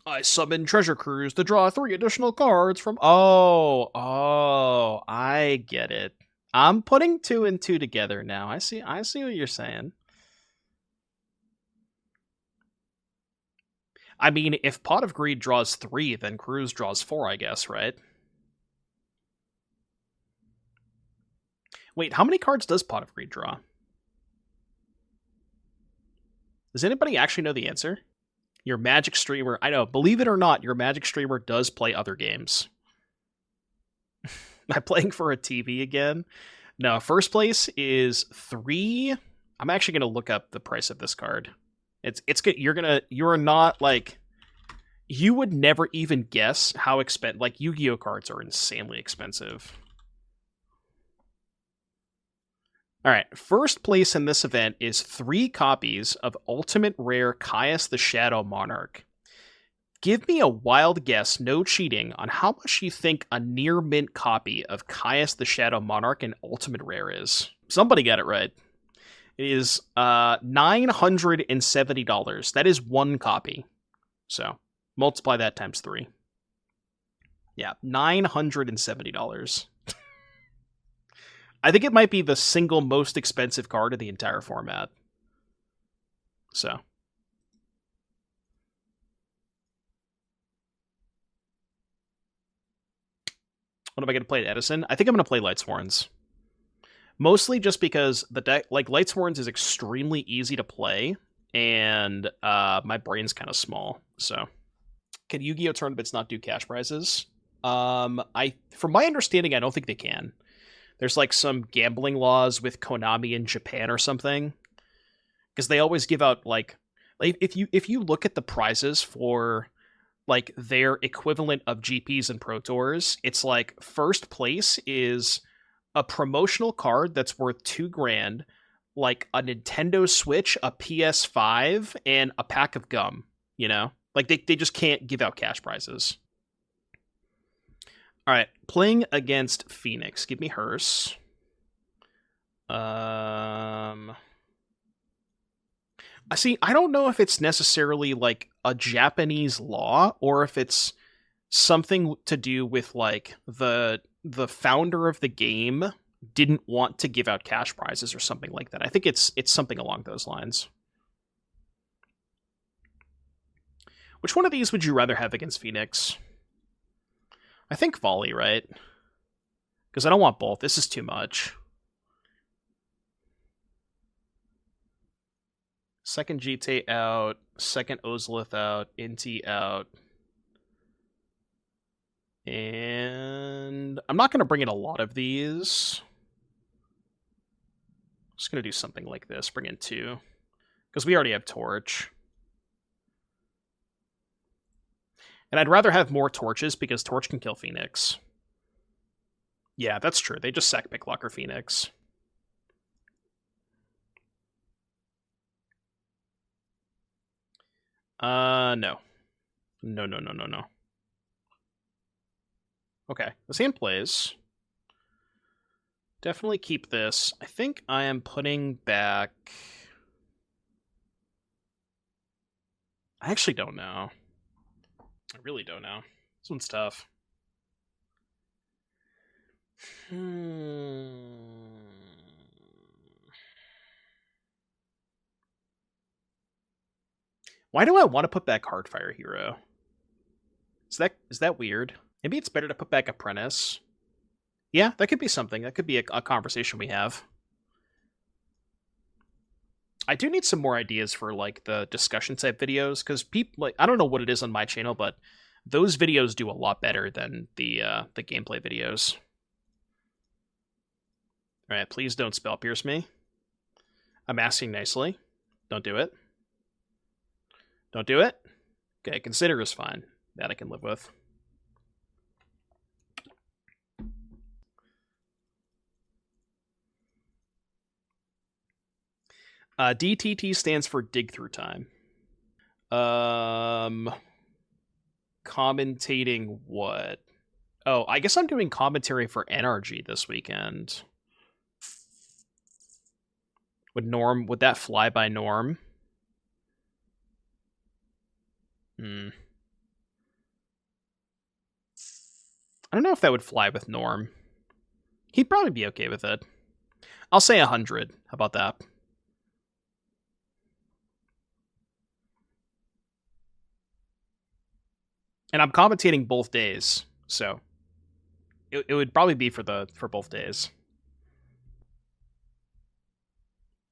I summon Treasure Cruise to draw 3 additional cards from... Oh, I get it. I'm putting 2 and 2 together now. I see what you're saying. I mean, if Pot of Greed draws 3, then Cruise draws 4, I guess, right? Wait, how many cards does Pot of Greed draw? Does anybody actually know the answer? Your Magic streamer... I know, believe it or not, your Magic streamer does play other games. Am I playing for a TV again? No, first place is 3. I'm actually going to look up the price of this card. It's good. You're not like... You would never even guess how expensive... Like, Yu-Gi-Oh cards are insanely expensive. Alright, first place in this event is 3 copies of Ultimate Rare Caius the Shadow Monarch. Give me a wild guess, no cheating, on how much you think a near mint copy of Caius the Shadow Monarch in Ultimate Rare is. Somebody got it right. It is $970. That is 1 copy. So, multiply that times 3. Yeah, $970. I think it might be the single most expensive card in the entire format. So. What am I going to play at Edison? I think I'm going to play Lightsworns. Mostly just because the deck, like, Lightsworns is extremely easy to play, and my brain's kind of small, so. Can Yu-Gi-Oh! Tournaments not do cash prizes? From my understanding, I don't think they can. There's, like, some gambling laws with Konami in Japan or something. Because they always give out, like if you look at the prizes for, like, their equivalent of GPs and Pro Tours, it's like first place is a promotional card that's worth $2,000, like a Nintendo Switch, a PS5, and a pack of gum, you know? Like, they just can't give out cash prizes. All right, playing against Phoenix. Give me Hearse. I see, I don't know if it's necessarily, like, a Japanese law, or if it's something to do with, like, the founder of the game didn't want to give out cash prizes or something like that. I think it's something along those lines. Which one of these would you rather have against Phoenix? I think Volley, right? Because I don't want both. This is too much. Second Jitte out, second Ozolith out, Inti out. And I'm not going to bring in a lot of these. I'm just going to do something like this, bring in 2. Because we already have Torch. And I'd rather have more Torches, because Torch can kill Phoenix. Yeah, that's true. They just sack Picklocker Phoenix. No. No. Okay, this hand plays. Definitely keep this. I think I am putting back... I actually don't know. I really don't know. This one's tough. Why do I want to put back Heartfire Hero? Is that weird? Maybe it's better to put back Apprentice. Yeah, that could be something. That could be a conversation we have. I do need some more ideas for, like, the discussion type videos, because people, like, I don't know what it is on my channel, but those videos do a lot better than the gameplay videos. All right, please don't spell pierce me. I'm asking nicely. Don't do it. Don't do it. Okay, consider is fine. That I can live with. DTT stands for dig through time. Commentating what? Oh, I guess I'm doing commentary for NRG this weekend. Would that fly by Norm? I don't know if that would fly with Norm. He'd probably be okay with it. I'll say 100. How about that? And I'm commentating both days, so it would probably be for both days.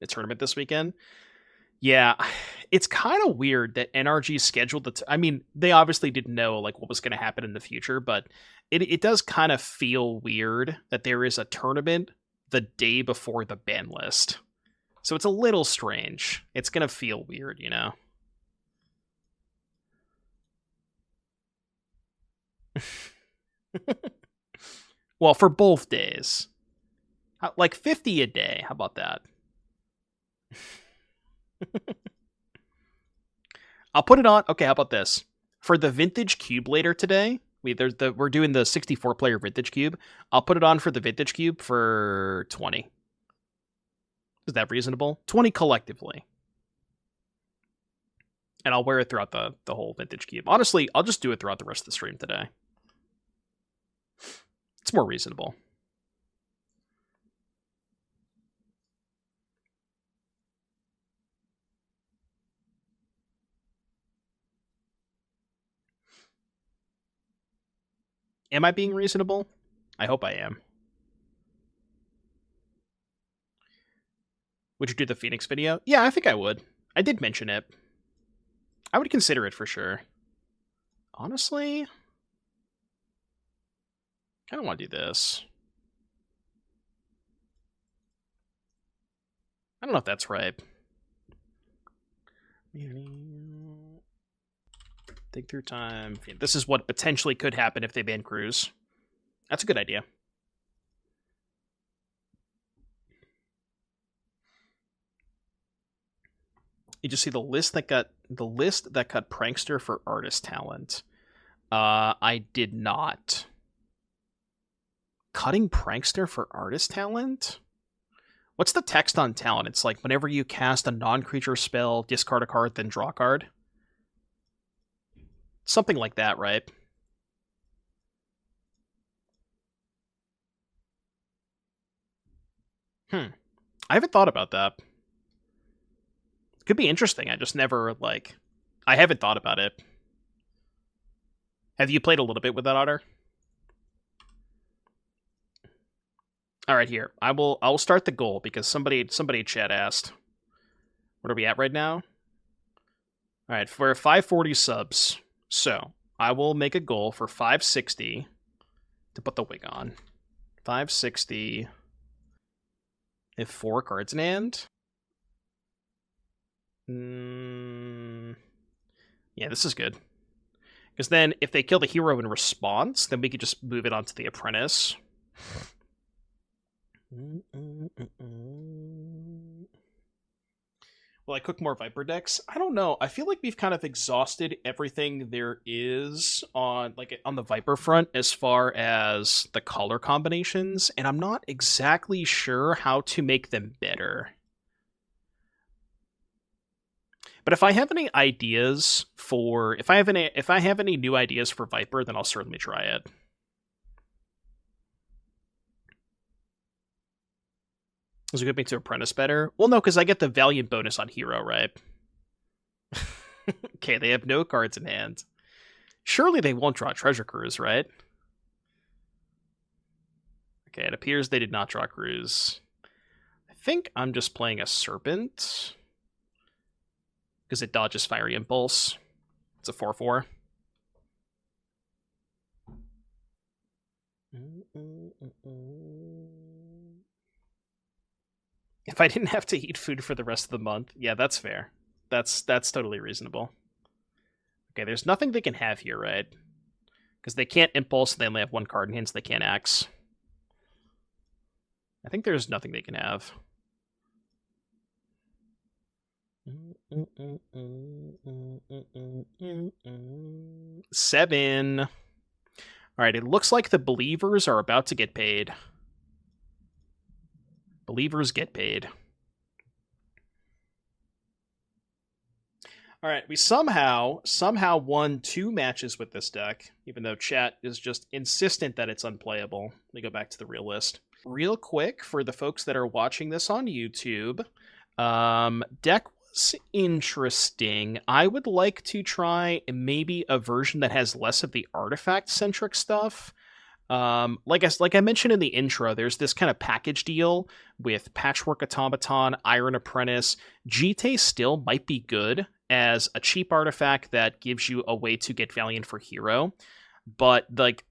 The tournament this weekend. Yeah, it's kind of weird that NRG scheduled the... I mean, they obviously didn't know, like, what was going to happen in the future, but it does kind of feel weird that there is a tournament the day before the ban list. So it's a little strange. It's going to feel weird, you know? Well, for both days. Like 50 a day. How about that? I'll put it on. Okay, how about this? For the Vintage Cube later today, we're doing the 64-player Vintage Cube. I'll put it on for the Vintage Cube for 20. Is that reasonable? 20 collectively. And I'll wear it throughout the whole Vintage Cube. Honestly, I'll just do it throughout the rest of the stream today. It's more reasonable. Am I being reasonable? I hope I am. Would you do the Phoenix video? Yeah, I think I would. I did mention it. I would consider it for sure. Honestly, I kind of want to do this. I don't know if that's right. Dig through time. This is what potentially could happen if they ban Cruise. That's a good idea. You just see the list that cut Prankster for artist talent. I did not. Cutting Prankster for artist talent? What's the text on talent? It's like whenever you cast a non-creature spell, discard a card, then draw a card. Something like that, right? I haven't thought about that. It could be interesting. I just never, like... I haven't thought about it. Have you played a little bit with that, Otter? All right, here. I will start the goal because somebody in chat asked. What are we at right now? All right, for 540 subs. So, I will make a goal for 560 to put the wig on. 560 if 4 cards in hand. Yeah, this is good. Because then if they kill the hero in response, then we could just move it onto the Apprentice. Will I cook more Viper decks? I don't know. I feel like we've kind of exhausted everything there is on the Viper front as far as the color combinations, and I'm not exactly sure how to make them better. But if I have any ideas for if I have any new ideas for Viper, then I'll certainly try it. Does it make to Apprentice better? Well, no, because I get the Valiant bonus on Hero, right? Okay, they have no cards in hand. Surely they won't draw Treasure Cruise, right? Okay, it appears they did not draw Cruise. I think I'm just playing a Serpent. Because it dodges Fiery Impulse. It's a 4/4. If I didn't have to eat food for the rest of the month, yeah, that's fair. That's totally reasonable. Okay, there's nothing they can have here, right? Because they can't Impulse, they only have 1 card in hand, so they can't Axe. I think there's nothing they can have. 7. Alright, it looks like the Believers are about to get paid. Believers get paid. Alright, we somehow won 2 matches with this deck, even though chat is just insistent that it's unplayable. Let me go back to the real list. Real quick, for the folks that are watching this on YouTube, deck was interesting. I would like to try maybe a version that has less of the artifact-centric stuff. Like I mentioned in the intro, there's this kind of package deal with Patchwork Automaton, Iron Apprentice. Jitte still might be good as a cheap artifact that gives you a way to get Valiant for Hero, but like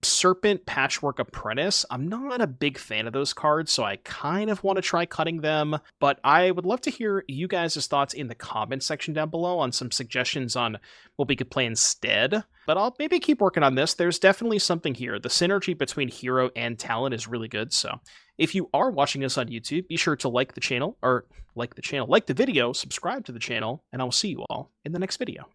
Serpent, Patchwork Apprentice, I'm not a big fan of those cards, so I kind of want to try cutting them, but I would love to hear you guys' thoughts in the comment section down below on some suggestions on what we could play instead. But I'll maybe keep working on this. There's definitely something here. The synergy between Hero and Talent is really good, so if you are watching this on YouTube, be sure to like the video, subscribe to the channel, and I'll see you all in the next video.